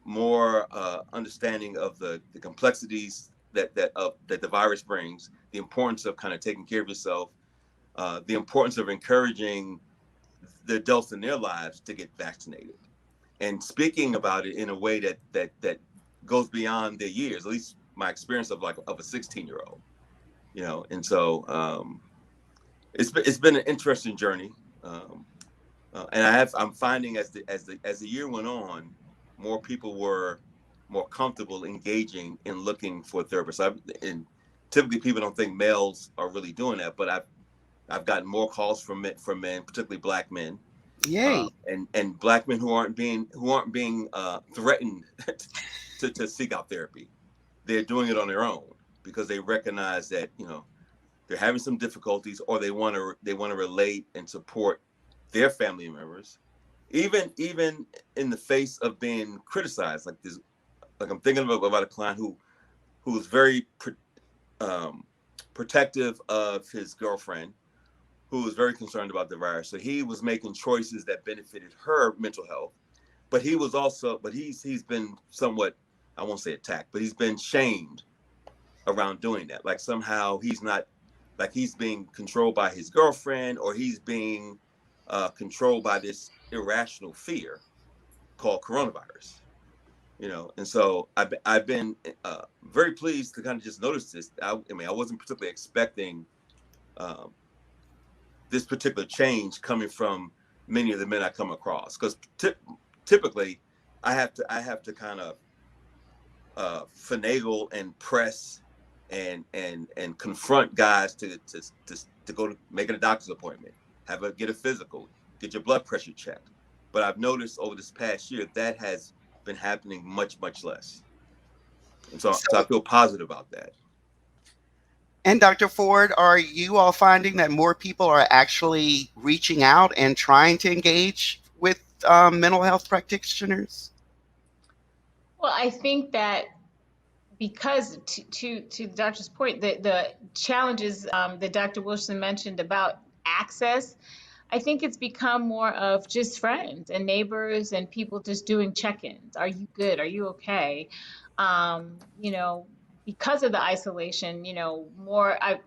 more understanding of the complexities that the virus brings, the importance of kind of taking care of yourself, the importance of encouraging the adults in their lives to get vaccinated, and speaking about it in a way that goes beyond their years, at least my experience of a 16-year-old. you know. And so it's been an interesting journey, and I'm finding as the year went on, more people were more comfortable engaging in looking for therapists. And typically people don't think males are really doing that, but I've gotten more calls from men, particularly Black men, Yay. and Black men who aren't being threatened to seek out therapy. They're doing it on their own because they recognize that, you know, they're having some difficulties, or they want to relate and support their family members, even in the face of being criticized. Like this, like I'm thinking about a client who was very protective of his girlfriend, who was very concerned about the virus. So he was making choices that benefited her mental health, but he's been somewhat, I won't say attacked, but he's been shamed around doing that. Like somehow he's not, like he's being controlled by his girlfriend, or he's being controlled by this irrational fear called coronavirus. You know, and so I've been very pleased to kind of just notice this. I mean, I wasn't particularly expecting this particular change coming from many of the men I come across, because typically I have to kind of finagle and press and confront guys to go to making a doctor's appointment, get a physical, get your blood pressure checked. But I've noticed over this past year that has been happening much less, and so I feel positive about that. And Dr. Ford, are you all finding that more people are actually reaching out and trying to engage with mental health practitioners? Well, I think that because to the doctor's point, the challenges that Dr. Wilson mentioned about access, I think it's become more of just friends and neighbors and people just doing check-ins. Are you good? Are you okay? You know, because of the isolation, you know,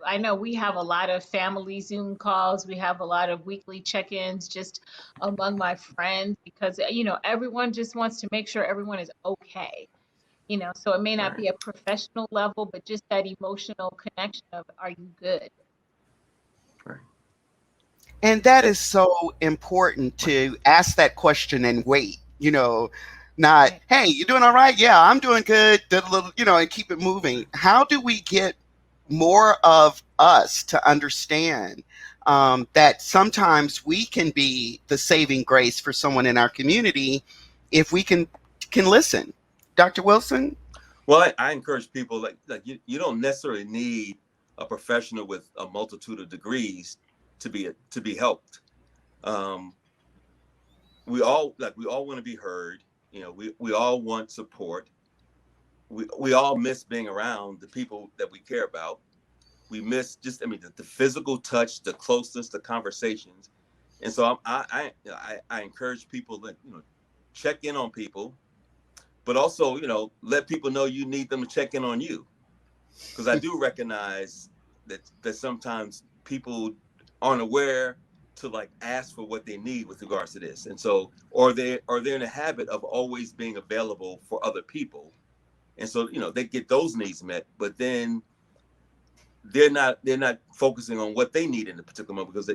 I know we have a lot of family Zoom calls. We have a lot of weekly check-ins just among my friends, because, you know, everyone just wants to make sure everyone is okay. You know, so it may not be a professional level, but just that emotional connection of, are you good? Right. And that is so important, to ask that question and wait, you know, not, Right. hey, you doing all right? Yeah, I'm doing good. You know, and keep it moving. How do we get more of us to understand that sometimes we can be the saving grace for someone in our community if we can listen? Dr. Wilson? Well, I encourage people, like you don't necessarily need a professional with a multitude of degrees to be helped. We all want to be heard. You know, we all want support. We all miss being around the people that we care about. We miss the physical touch, the closeness, the conversations. And so I encourage people that, you know, check in on people, but also, you know, let people know you need them to check in on you. Because I do recognize that sometimes people aren't aware to like ask for what they need with regards to this. And so, or they're in a habit of always being available for other people. And so, you know, they get those needs met, but then they're not focusing on what they need in a particular moment, because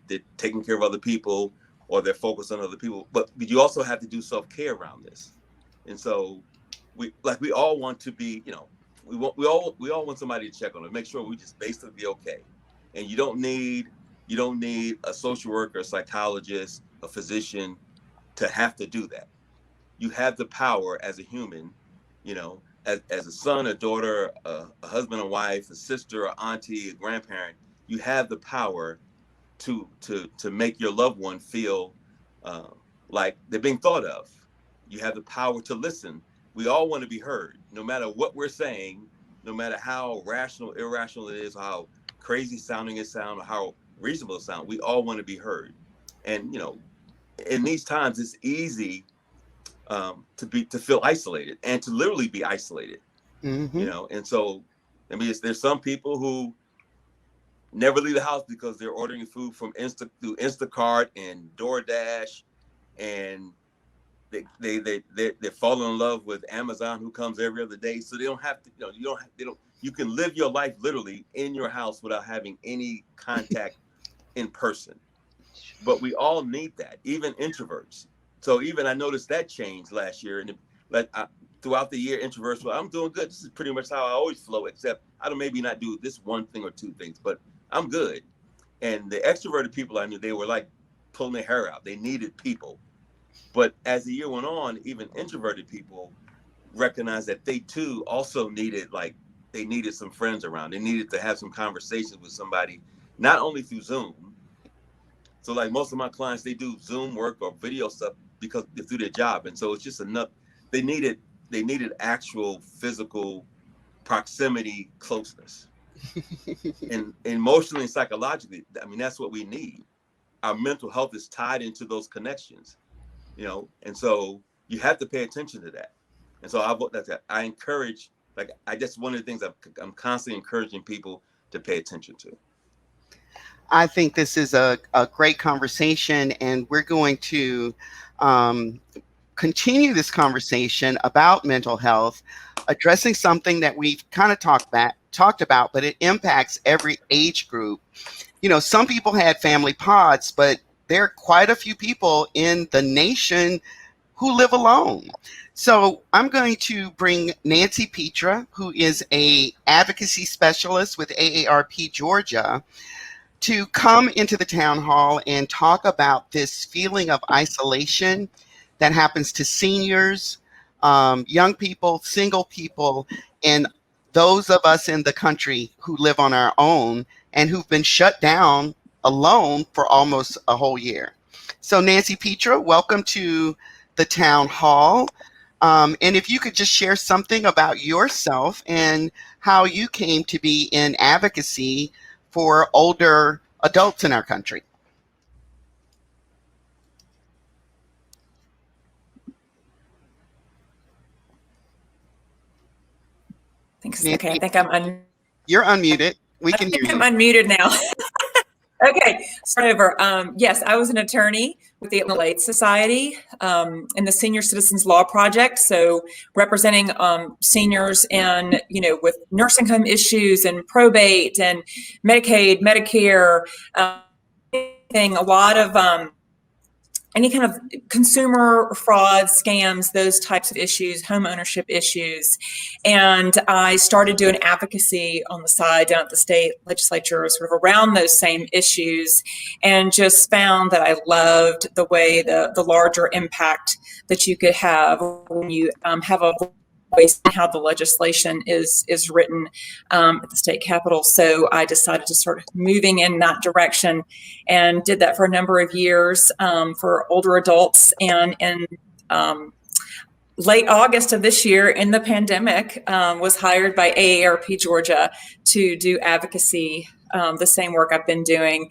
they're taking care of other people, or they're focused on other people. But you also have to do self-care around this. And so we all want to be, you know, we all want somebody to check on us, make sure we just basically okay. And you don't need a social worker, a psychologist, a physician to have to do that. You have the power as a human, you know, as a son, a daughter, a husband, a wife, a sister, a auntie, a grandparent. You have the power to make your loved one feel like they're being thought of. You have the power to listen. We all want to be heard, no matter what we're saying, no matter how rational, irrational it is, how crazy sounding it sounds, or how reasonable it sounds. We all want to be heard. And, you know, in these times, it's easy to feel isolated, and to literally be isolated. Mm-hmm. You know, and so, I mean, there's some people who never leave the house because they're ordering food through Instacart and DoorDash, and they fall in love with Amazon, who comes every other day. So they don't have to, you you can live your life literally in your house without having any contact in person. But we all need that, even introverts. So even I noticed that changed last year, and throughout the year, introverts, well, I'm doing good. This is pretty much how I always flow, except I don't maybe not do this one thing or two things, but I'm good. And the extroverted people I knew, they were like pulling their hair out. They needed people. But as the year went on, even introverted people recognized that they too also needed, like, they needed some friends around. They needed to have some conversations with somebody, not only through Zoom. So like most of my clients, they do Zoom work or video stuff because they do their job. And so it's just enough. They needed actual physical proximity, closeness. And emotionally and psychologically, I mean, that's what we need. Our mental health is tied into those connections, you know, and so you have to pay attention to that. And so I encourage, like, that's one of the things I'm constantly encouraging people to pay attention to. I think this is a great conversation, and we're going to continue this conversation about mental health, addressing something that we've kind of talked about, but it impacts every age group. You know, some people had family pods, but there are quite a few people in the nation who live alone. So I'm going to bring Nancy Petra, who is an advocacy specialist with AARP Georgia, to come into the town hall and talk about this feeling of isolation that happens to seniors, young people, single people, and those of us in the country who live on our own and who've been shut down alone for almost a whole year. So Nancy Petra, welcome to the town hall. And if you could just share something about yourself and how you came to be in advocacy for older adults in our country. Thanks. Okay, I think I'm You're unmuted. We can hear you. I'm unmuted now. Okay, start over. Yes, I was an attorney with the Athenian Society in the Senior Citizens Law Project. So representing seniors and, you know, with nursing home issues and probate and Medicaid, Medicare, a lot of any kind of consumer fraud, scams, those types of issues, home ownership issues. And I started doing advocacy on the side down at the state legislature, sort of around those same issues, and just found that I loved the way the larger impact that you could have when you have a voice in how the legislation is written at the state capitol. So I decided to start moving in that direction and did that for a number of years for older adults. And in late August of this year, in the pandemic, was hired by AARP Georgia to do advocacy, the same work I've been doing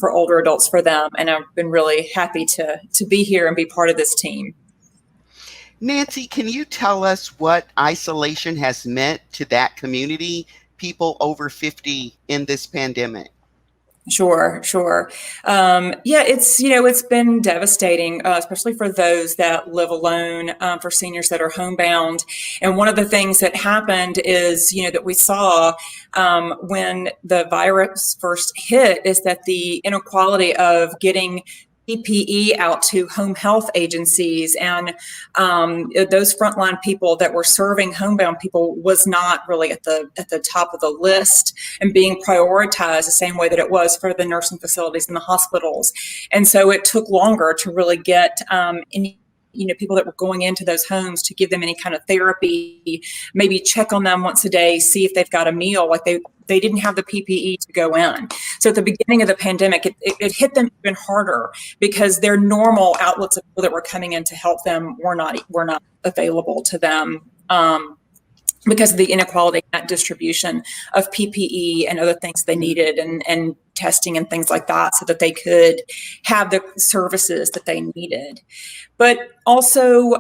for older adults for them. And I've been really happy to be here and be part of this team. Nancy, can you tell us what isolation has meant to that community, people over 50 in this pandemic? Sure. Yeah, it's been devastating, especially for those that live alone, for seniors that are homebound. And one of the things that happened is, that we saw when the virus first hit is that the inequality of getting PPE out to home health agencies and those frontline people that were serving homebound people was not really at the top of the list and being prioritized the same way that it was for the nursing facilities and the hospitals. And so it took longer to really get any people that were going into those homes to give them any kind of therapy, maybe check on them once a day, see if they've got a meal. Like they didn't have the PPE to go in. So at the beginning of the pandemic, it hit them even harder because their normal outlets of people that were coming in to help them were not available to them. Because of the inequality in that distribution of PPE and other things they needed and testing and things like that so that they could have the services that they needed. But also,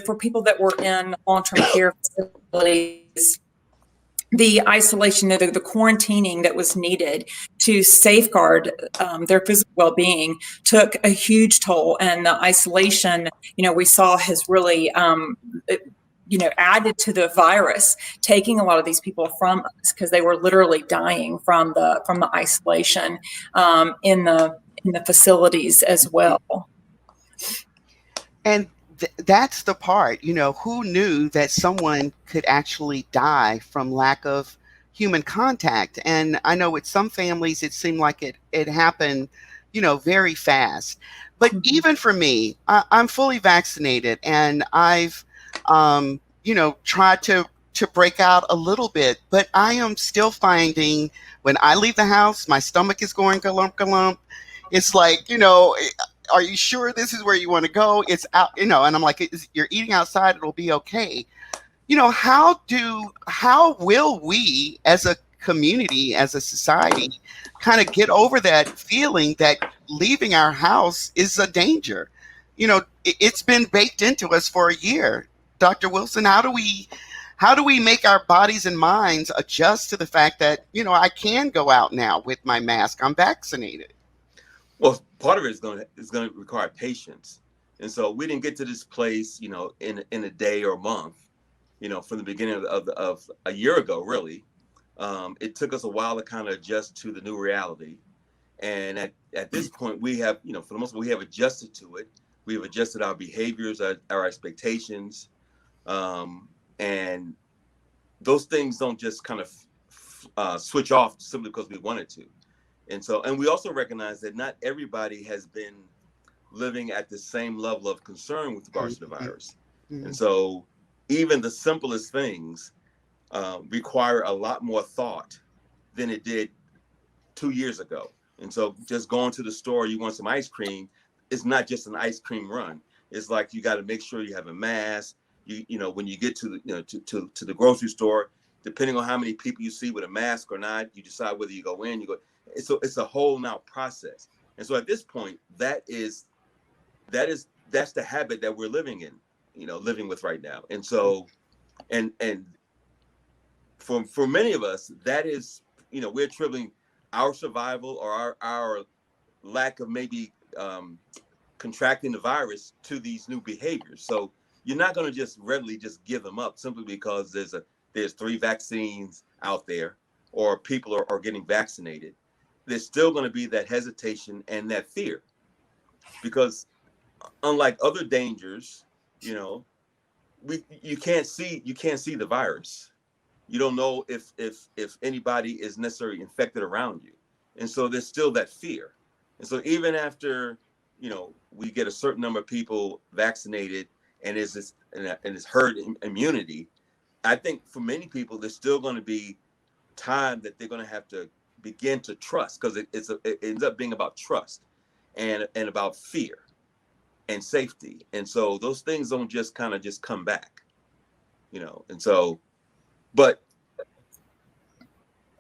for people that were in long-term care facilities, the isolation, the quarantining that was needed to safeguard their physical well-being took a huge toll. And the isolation, we saw has really added to the virus, taking a lot of these people from us because they were literally dying from the isolation in the facilities as well. And that's the part, who knew that someone could actually die from lack of human contact? And I know with some families, it seemed like it happened, very fast. But even for me, I'm fully vaccinated, and I've, tried to break out a little bit, but I am still finding when I leave the house, my stomach is going galump. It's like, are you sure this is where you want to go? It's out, and I'm like, you're eating outside, it'll be okay. How will we as a community, as a society, kind of get over that feeling that leaving our house is a danger? It's been baked into us for a year. Dr. Wilson, how do we make our bodies and minds adjust to the fact that, I can go out now with my mask, I'm vaccinated? Well, part of it is going to require patience. And so we didn't get to this place, in a day or a month, from the beginning of a year ago, really. It took us a while to kind of adjust to the new reality. And at this point, we have, for the most part, we have adjusted to it. We have adjusted our behaviors, our expectations. And those things don't just kind of switch off simply because we wanted to. And we also recognize that not everybody has been living at the same level of concern with regards to the virus. Mm-hmm. And so even the simplest things require a lot more thought than it did 2 years ago. And so just going to the store, you want some ice cream, it's not just an ice cream run. It's like you got to make sure you have a mask. When you get to the to the grocery store, depending on how many people you see with a mask or not, you decide whether you go in, you go. It's a whole now process. And so at this point, that's the habit that we're living with right now. And so, and for many of us, that is, we're attributing our survival or our lack of maybe contracting the virus to these new behaviors. So you're not going to just readily just give them up simply because there's 3 vaccines out there or people are getting vaccinated. There's still going to be that hesitation and that fear, because unlike other dangers, you can't see the virus. You don't know if anybody is necessarily infected around you, and so there's still that fear. And so even after we get a certain number of people vaccinated and it's herd immunity, I think for many people there's still going to be time that they're going to have to begin to trust, because it ends up being about trust and about fear and safety. And so those things don't just kind of just come back, and so, but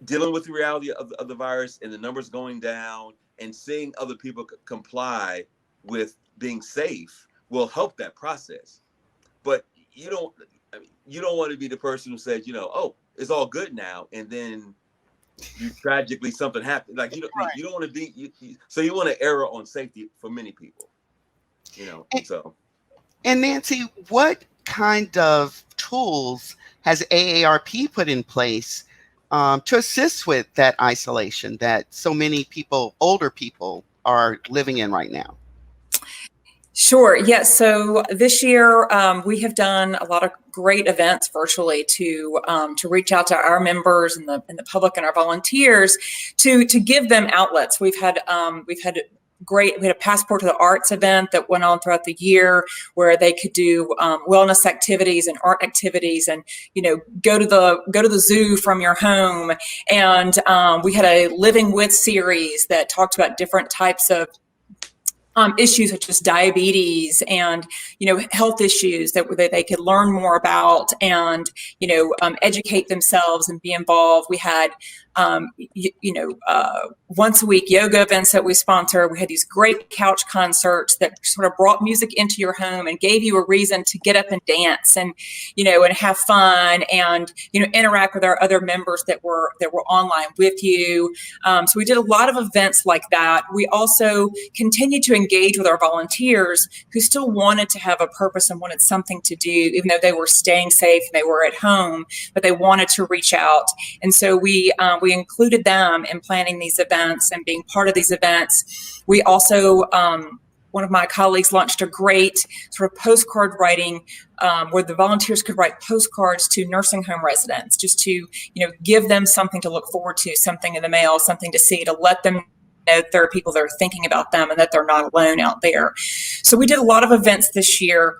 dealing with the reality of the virus and the numbers going down and seeing other people comply with being safe will help that process. But you don't want to be the person who says, oh, it's all good now, and then tragically something happened. Like you don't want to be. So you want to err on safety for many people, And so. And Nancy, what kind of tools has AARP put in place to assist with that isolation that so many people, older people, are living in right now? Sure. Yes. So this year we have done a lot of great events virtually to reach out to our members and the public and our volunteers to give them outlets. We had a Passport to the Arts event that went on throughout the year, where they could do wellness activities and art activities, and go to the zoo from your home. And we had a Living With series that talked about different types of issues such as diabetes and, health issues that they could learn more about and, educate themselves and be involved. We had once a week yoga events that we sponsor. We had these great couch concerts that sort of brought music into your home and gave you a reason to get up and dance and have fun and, interact with our other members that were online with you. So we did a lot of events like that. We also continued to engage with our volunteers who still wanted to have a purpose and wanted something to do, even though they were staying safe and they were at home, but they wanted to reach out. And so we included them in planning these events and being part of these events. We also, one of my colleagues launched a great sort of postcard writing where the volunteers could write postcards to nursing home residents, just to, give them something to look forward to, something in the mail, something to see, to let them know that there are people that are thinking about them and that they're not alone out there. So we did a lot of events this year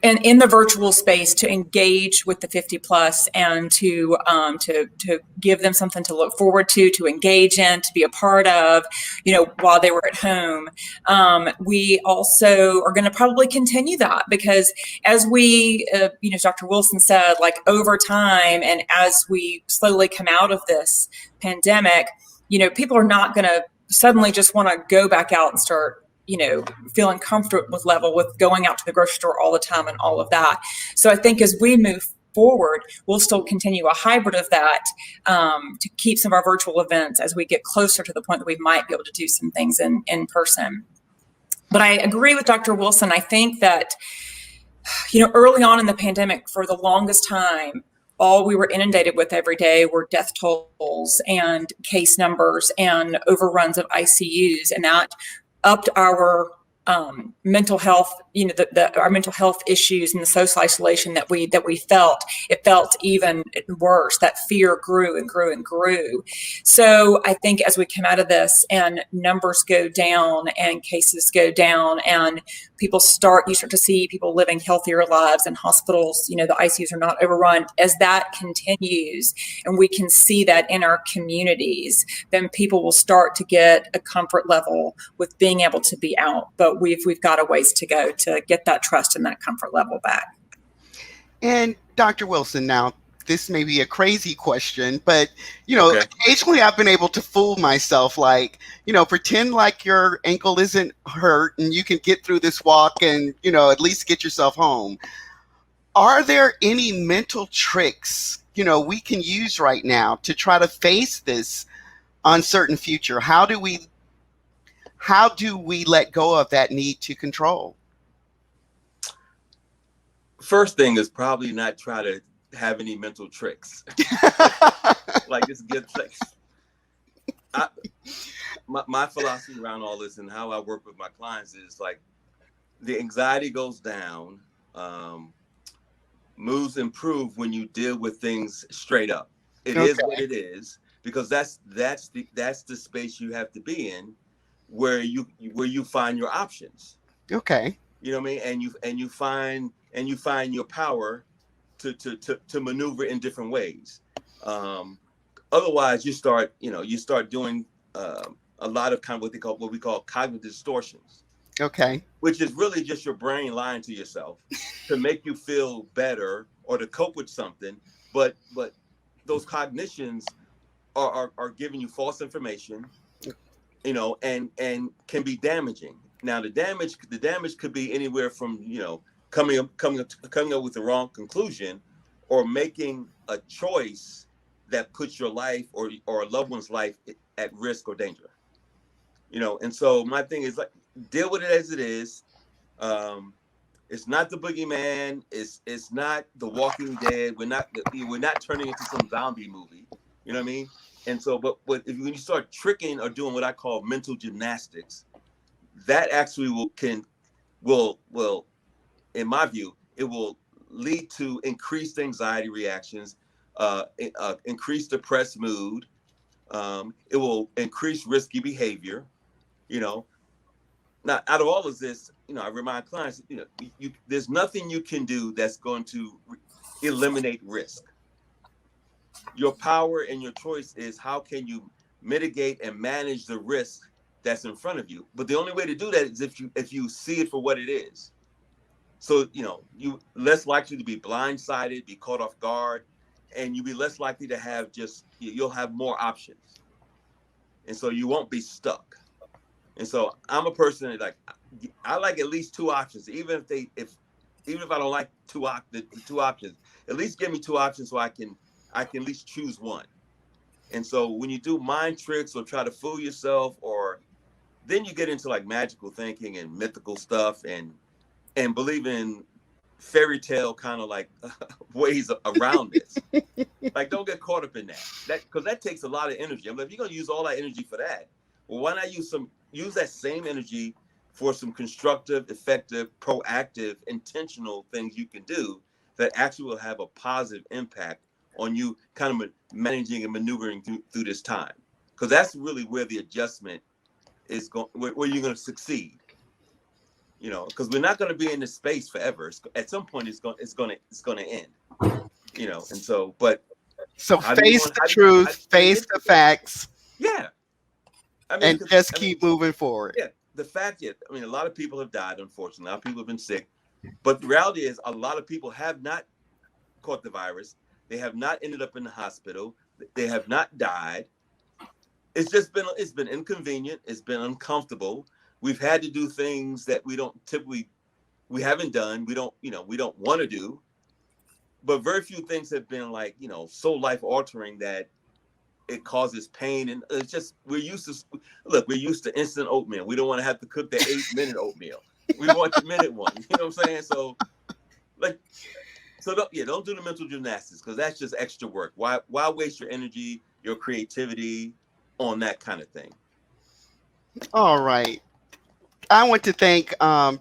and in the virtual space to engage with the 50 plus and to give them something to look forward to engage in, to be a part of, while they were at home. We also are going to probably continue that because as we, as Dr. Wilson said, like over time and as we slowly come out of this pandemic, people are not going to suddenly just want to go back out and start feeling comfortable with going out to the grocery store all the time and all of that. So I think as we move forward, we'll still continue a hybrid of that to keep some of our virtual events as we get closer to the point that we might be able to do some things in person. But I agree with Dr. Wilson. I think that, early on in the pandemic, for the longest time, all we were inundated with every day were death tolls and case numbers and overruns of ICUs, and that upped our mental health, our mental health issues and the social isolation that we felt. It felt even worse. That fear grew and grew and grew. So I think as we come out of this and numbers go down and cases go down and you start to see people living healthier lives in hospitals, the ICUs are not overrun. As that continues and we can see that in our communities, then people will start to get a comfort level with being able to be out. But we've got a ways to go to get that trust and that comfort level back. And Dr. Wilson, now this may be a crazy question, but occasionally I've been able to fool myself, like, pretend like your ankle isn't hurt and you can get through this walk and, at least get yourself home. Are there any mental tricks, we can use right now to try to face this uncertain future? How do we let go of that need to control? First thing is probably not try to have any mental tricks. Like it's good. My philosophy around all this and how I work with my clients is like the anxiety goes down, moods improve when you deal with things straight up. It is what it is, because that's the space you have to be in where you find your options. Okay. You know what I mean? And you find your power to maneuver in different ways. Otherwise you start doing a lot of kind of what we call cognitive distortions. Okay. Which is really just your brain lying to yourself to make you feel better or to cope with something. But those cognitions are giving you false information, and can be damaging. Now the damage could be anywhere from, coming up with the wrong conclusion or making a choice that puts your life or a loved one's life at risk or danger. And so my thing is like, deal with it as it is. It's not the boogeyman. It's not the Walking Dead. We're not turning into some zombie movie. You know what I mean? And so, but when you start tricking or doing what I call mental gymnastics, that actually will, in my view, it will lead to increased anxiety reactions, increased depressed mood. It will increase risky behavior. Now, out of all of this, I remind clients, there's nothing you can do that's going to eliminate risk. Your power and your choice is how can you mitigate and manage the risk that's in front of you. But the only way to do that is if you see it for what it is. So, you less likely to be blindsided, be caught off guard, and you'll be less likely to have you'll have more options. And so you won't be stuck. And so I'm a person that I like at least two options, even if I don't like the two options, at least give me two options so I can at least choose one. And so when you do mind tricks or try to fool yourself, or then you get into like magical thinking and mythical stuff and believe in fairy tale kind of like ways around this. Like, don't get caught up in that because that takes a lot of energy. I'm like, if you're gonna use all that energy for that, well, why not use that same energy for some constructive, effective, proactive, intentional things you can do that actually will have a positive impact on you kind of managing and maneuvering through this time. Because that's really where the adjustment is going, where you're going to succeed. You know, because we're not going to be in this space forever. At some point, it's going to end. You know, and so, so face the truth, face the facts. Yeah. I mean, and just keep moving forward. Yeah. The fact is, I mean, a lot of people have died, unfortunately. A lot of people have been sick. But the reality is a lot of people have not caught the virus. They have not ended up in the hospital. They have not died. It's been inconvenient. It's been uncomfortable. We've had to do things that we haven't done. We don't want to do. But very few things have been so life altering that it causes pain. And it's just, we're used to instant oatmeal. We don't want to have to cook the 8-minute oatmeal. We want the minute one. You know what I'm saying? So don't do the mental gymnastics because that's just extra work. Why waste your energy, your creativity on that kind of thing? All right. I want to thank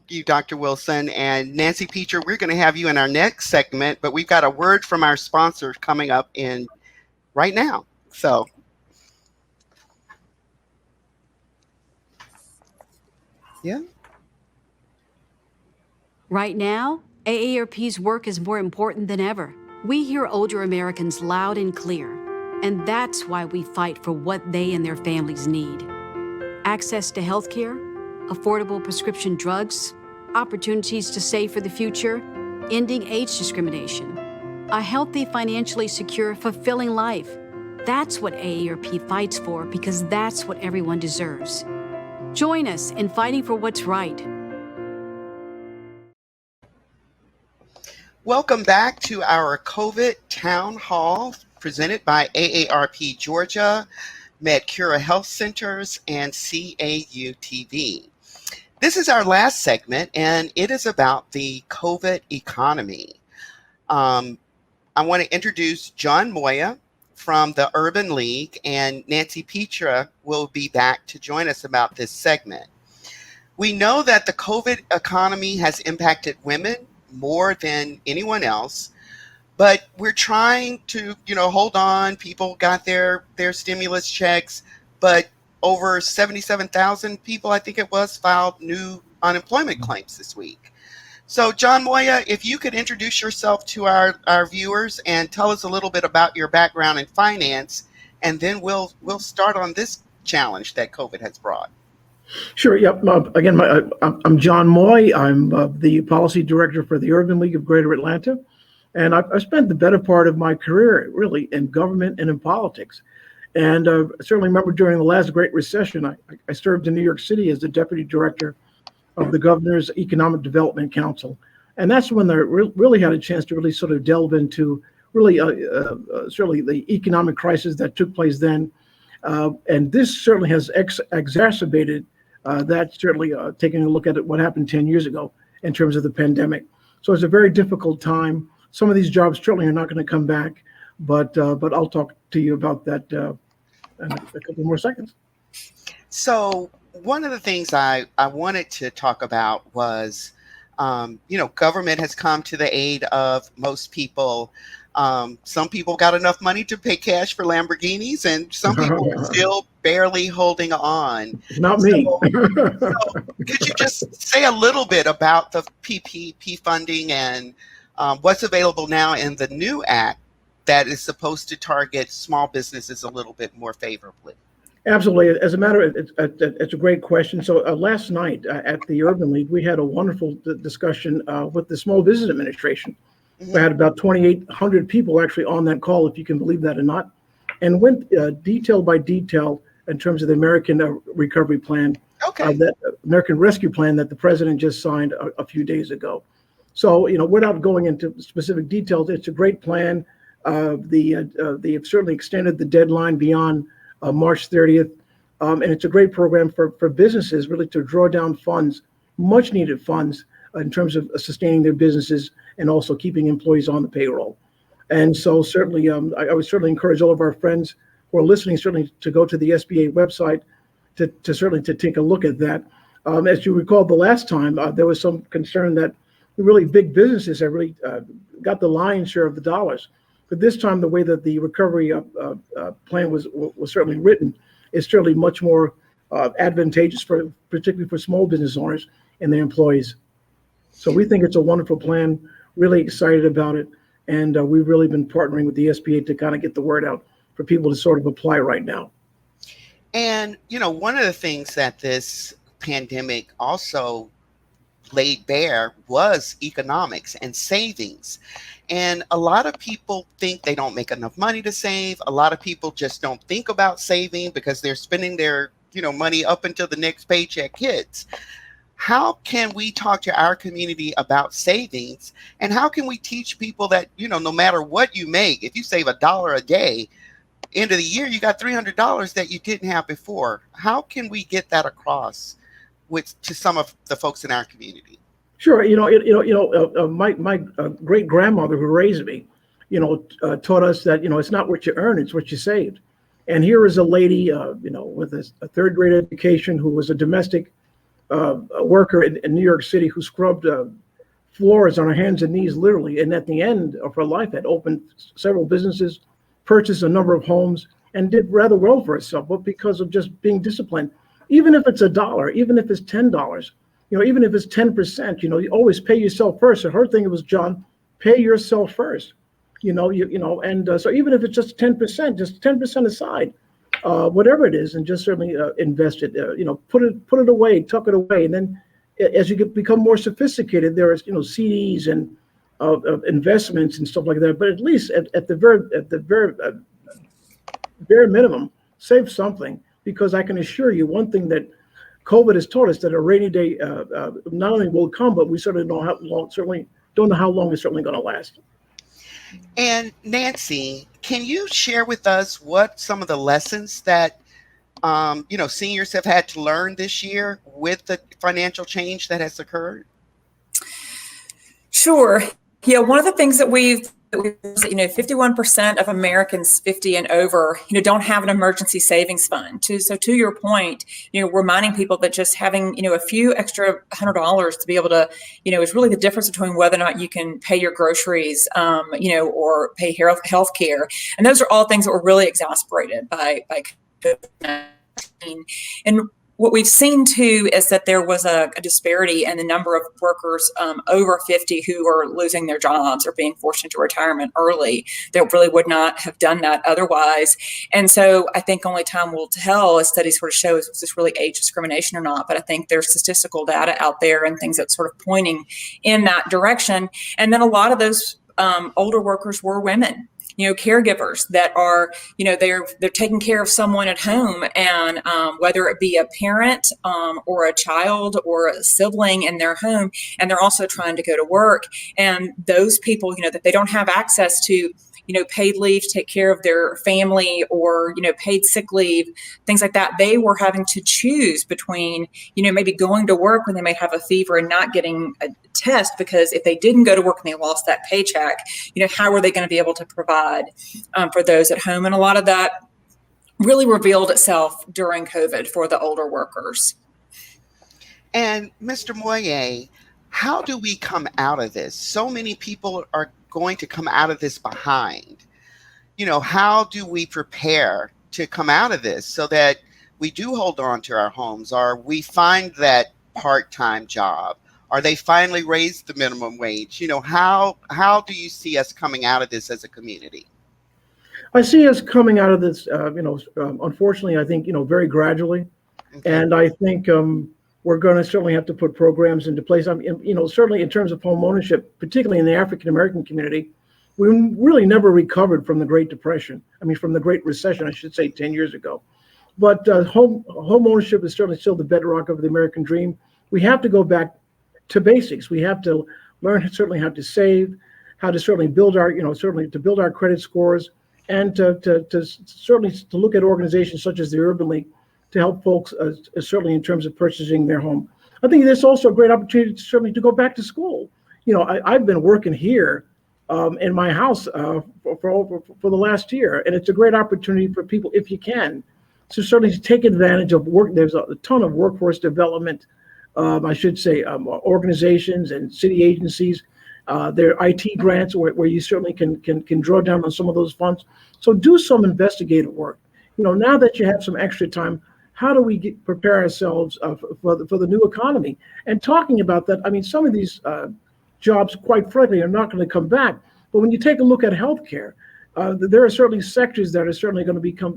you, Dr. Wilson, and Nancy Peacher. We're going to have you in our next segment, but we've got a word from our sponsor coming up in right now. So, yeah. Right now, AARP's work is more important than ever. We hear older Americans loud and clear, and that's why we fight for what they and their families need. Access to health care, affordable prescription drugs, opportunities to save for the future, ending age discrimination, a healthy, financially secure, fulfilling life. That's what AARP fights for because that's what everyone deserves. Join us in fighting for what's right. Welcome back to our COVID Town Hall presented by AARP Georgia, MedCura Health Centers, and CAU-TV. This is our last segment, and it is about the COVID economy. I want to introduce John Moya from the Urban League, and Nancy Peacher will be back to join us about this segment. We know that the COVID economy has impacted women more than anyone else, but we're trying to, hold on. People got their stimulus checks, but over 77,000 people, I think it was, filed new unemployment claims this week. So, John Moya, if you could introduce yourself to our viewers and tell us a little bit about your background in finance, and then we'll start on this challenge that COVID has brought. Sure. Yep. Again, I'm John Moy. I'm the policy director for the Urban League of Greater Atlanta, and I've spent the better part of my career really in government and in politics. And I certainly remember during the last Great Recession, I served in New York City as the deputy director of the Governor's Economic Development Council. And that's when I really had a chance to really sort of delve into really certainly the economic crisis that took place then. And this certainly has exacerbated that, certainly taking a look at what happened 10 years ago in terms of the pandemic. So it's a very difficult time. Some of these jobs certainly are not going to come back, but I'll talk to you about that in a couple more seconds. So one of the things I wanted to talk about was, government has come to the aid of most people. Some people got enough money to pay cash for Lamborghinis, and some people are still barely holding on. Not me. So could you just say a little bit about the PPP funding and what's available now in the new act that is supposed to target small businesses a little bit more favorably? Absolutely. As a matter of it's a great question. So last night at the Urban League, we had a wonderful discussion with the Small Business Administration. We had about 2,800 people actually on that call, if you can believe that or not, and went detail by detail in terms of the American Recovery Plan, that American Rescue Plan that the president just signed a few days ago. So, without going into specific details, it's a great plan. They have certainly extended the deadline beyond March 30th. And it's a great program for businesses really to draw down funds, much needed funds in terms of sustaining their businesses and also keeping employees on the payroll. And so certainly, I would certainly encourage all of our friends who are listening, certainly to go to the SBA website to take a look at that. As you recall, the last time there was some concern that really big businesses have really got the lion's share of the dollars. But this time, the way that the recovery plan was certainly written is certainly much more advantageous particularly for small business owners and their employees. So we think it's a wonderful plan, really excited about it. And we've really been partnering with the SBA to kind of get the word out for people to sort of apply right now. And, one of the things that this pandemic also laid bare was economics and savings. And a lot of people think they don't make enough money to save. A lot of people just don't think about saving because they're spending their, money up until the next paycheck hits. How can we talk to our community about savings? And how can we teach people that, no matter what you make, if you save $1 a day, end of the year, you got $300 that you didn't have before. How can we get that across to some of the folks in our community? Sure. My great grandmother who raised me, taught us that, it's not what you earn, it's what you saved. And here is a lady, with a third grade education who was a domestic worker in New York City who scrubbed floors on her hands and knees, literally. And at the end of her life had opened several businesses, purchased a number of homes, and did rather well for herself, but because of just being disciplined. Even if it's $1, even if it's $10, even if it's 10%, you always pay yourself first. So her thing was, John, pay yourself first. So even if it's just 10%, just 10% aside, whatever it is, and just certainly invest it. Put it away, tuck it away, and then as you become more sophisticated, there is CDs and investments and stuff like that. But at least at the very minimum, save something, because I can assure you one thing that COVID has taught us, that a rainy day not only will come, but we certainly don't know how long it's certainly going to last. And Nancy, can you share with us what some of the lessons that seniors have had to learn this year with the financial change that has occurred? Sure. Yeah, one of the things that 51% of Americans 50 and over, don't have an emergency savings fund. So to your point, reminding people that just having, a few extra $100 to be able to, is really the difference between whether or not you can pay your groceries, or pay health care. And those are all things that were really exacerbated by COVID-19. And what we've seen too is that there was a disparity in the number of workers over 50 who are losing their jobs or being forced into retirement early that really would not have done that otherwise. And so I think only time will tell, as studies sort of show, is this really age discrimination or not. But I think there's statistical data out there and things that's sort of pointing in that direction. And then a lot of those older workers were women. Caregivers that are, they're taking care of someone at home, and whether it be a parent or a child or a sibling in their home, and they're also trying to go to work. And those people, that they don't have access to, paid leave to take care of their family, or, paid sick leave, things like that. They were having to choose between, maybe going to work when they may have a fever and not getting a test, because if they didn't go to work and they lost that paycheck, how are they going to be able to provide for those at home? And a lot of that really revealed itself during COVID for the older workers. And Mr. Moye, how do we come out of this? So many people are going to come out of this behind. How do we prepare to come out of this so that we do hold on to our homes, or we find that part-time job, or they finally raise the minimum wage? How do you see us coming out of this as a community? I see us coming out of this, unfortunately, I think, very gradually. Okay. And I think, we're going to certainly have to put programs into place. Certainly in terms of home ownership, particularly in the African American community, we really never recovered from the Great Depression. From the Great Recession, I should say, 10 years ago. But home ownership is certainly still the bedrock of the American dream. We have to go back to basics. We have to learn certainly how to save, how to certainly build our, certainly to build our credit scores, and to certainly to look at organizations such as the Urban League to help folks, certainly in terms of purchasing their home. I think there's also a great opportunity certainly to go back to school. I've been working here in my house for the last year, and it's a great opportunity for people, if you can, to certainly take advantage of work. There's a ton of workforce development, I should say, organizations and city agencies. There are IT grants where you certainly can draw down on some of those funds. So do some investigative work. Now that you have some extra time, how do we prepare ourselves for the new economy? And talking about that, some of these jobs, quite frankly, are not going to come back. But when you take a look at healthcare, there are certainly sectors that are certainly going to become,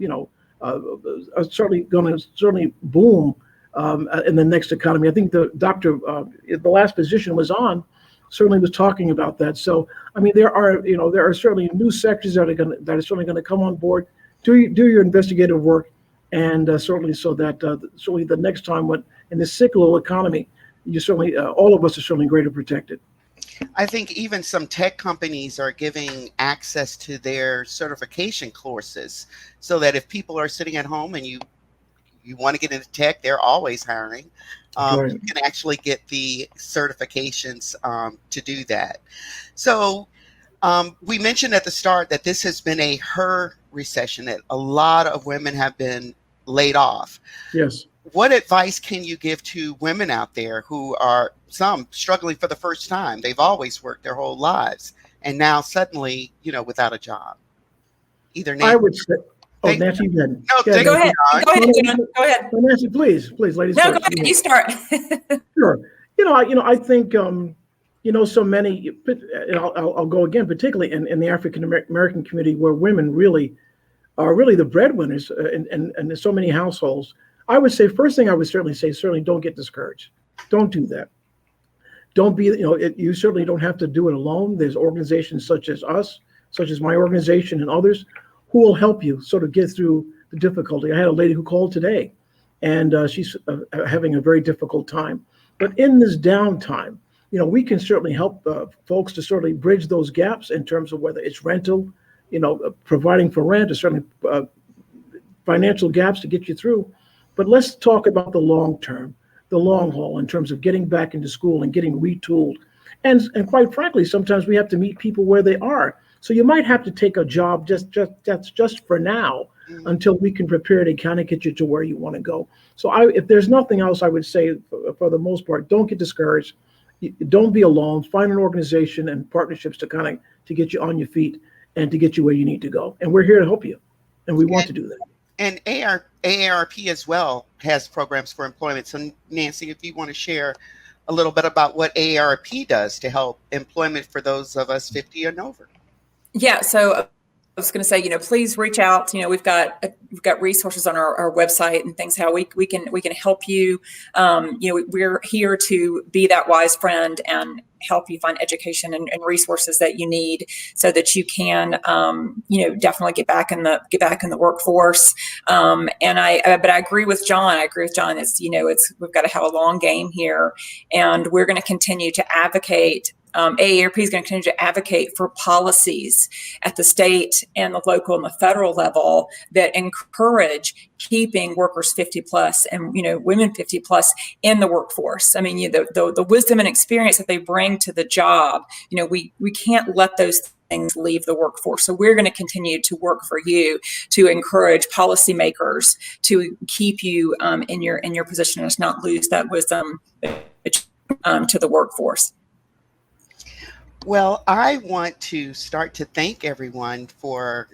are certainly going to boom in the next economy. I think the doctor, the last position was on, certainly was talking about that. So, there are certainly new sectors that are certainly going to come on board. Do your investigative work, and certainly so that certainly the next time in this cyclical economy, you certainly all of us are certainly greater protected. I think even some tech companies are giving access to their certification courses, so that if people are sitting at home and you want to get into tech, they're always hiring. Right. You can actually get the certifications to do that. So we mentioned at the start that this has been a recession, that a lot of women have been laid off. Yes. What advice can you give to women out there who are some struggling for the first time? They've always worked their whole lives, and now suddenly, without a job. Either Nancy. I would say, Nancy, then. No, go ahead. Go ahead, John. Go ahead. Nancy, please, ladies. No, first. go ahead. You start. Sure. I think, so many, I'll go again, particularly in the African American community, where women really are the breadwinners in so many households. I would say, first thing I would certainly say, don't get discouraged. Don't do that. Don't be, you certainly don't have to do it alone. There's organizations such as us, such as my organization and others, who will help you sort of get through the difficulty. I had a lady who called today, and she's having a very difficult time. But in this downtime, we can certainly help folks to certainly bridge those gaps in terms of whether it's rental, providing for rent, or certainly financial gaps to get you through. But let's talk about the long term, the long haul, in terms of getting back into school and getting retooled. And quite frankly, sometimes we have to meet people where they are. So you might have to take a job that's just for now, until we can prepare to kind of get you to where you want to go. So if there's nothing else, I would say for the most part, don't get discouraged. Don't be alone. Find an organization and partnerships to get you on your feet and to get you where you need to go. And we're here to help you. And we want to do that. And AARP as well has programs for employment. So Nancy, if you want to share a little bit about what AARP does to help employment for those of us 50 and over. Yeah, so I was going to say, please reach out. We've got resources on our website and things how we can help you. We're here to be that wise friend and help you find education and resources that you need, so that you can definitely get back in the workforce. But I agree with John. It's we've got to have a long game here, and we're going to continue to advocate. AARP is going to continue to advocate for policies at the state and the local and the federal level that encourage keeping workers 50 plus and women 50 plus in the workforce. The wisdom and experience that they bring to the job. We can't let those things leave the workforce. So we're going to continue to work for you to encourage policymakers to keep you in your position and not lose that wisdom to the workforce. Well, I want to start to thank everyone for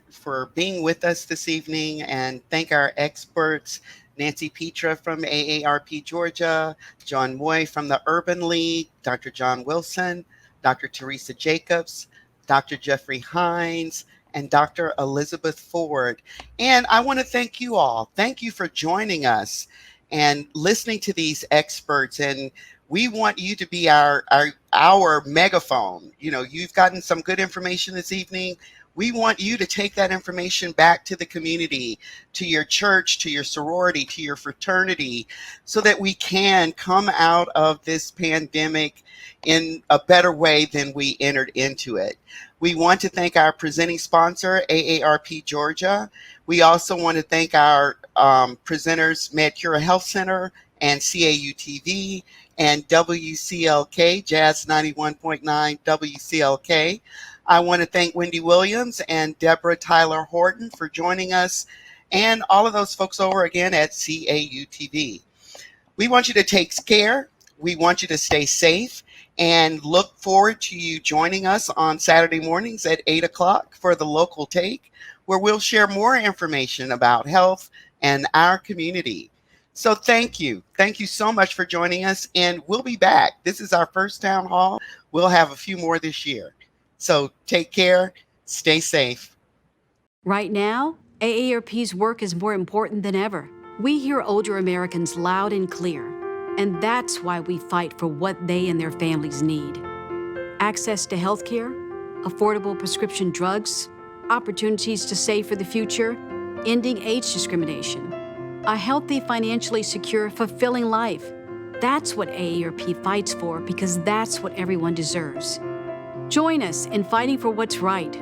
being with us this evening, and thank our experts, Nancy Petra from AARP Georgia, John Moy from the Urban League, Dr. John Wilson, Dr. Teresa Jacobs, Dr. Jeffrey Hines, and Dr. Elizabeth Ford. And I want to thank you all. Thank you for joining us. and listening to these experts. And we want you to be our megaphone. You know, you've gotten some good information this evening. We want you to take that information back to the community, to your church, to your sorority, to your fraternity, so that we can come out of this pandemic in a better way than we entered into it. We want to thank our presenting sponsor, AARP Georgia. We also want to thank our presenters, MedCura Health Center and CAU-TV and WCLK, Jazz 91.9 WCLK. I want to thank Wendy Williams and Deborah Tyler Horton for joining us, and all of those folks over again at CAU-TV. We want you to take care. We want you to stay safe, and look forward to you joining us on Saturday mornings at 8 o'clock for the Local Take, where we'll share more information about health and our community. So thank you. Thank you so much for joining us, and we'll be back. This is our first town hall. We'll have a few more this year. So take care, stay safe. Right now, AARP's work is more important than ever. We hear older Americans loud and clear, and that's why we fight for what they and their families need. Access to health care, affordable prescription drugs, opportunities to save for the future, ending age discrimination, a healthy, financially secure, fulfilling life. That's what AARP fights for, because that's what everyone deserves. Join us in fighting for what's right.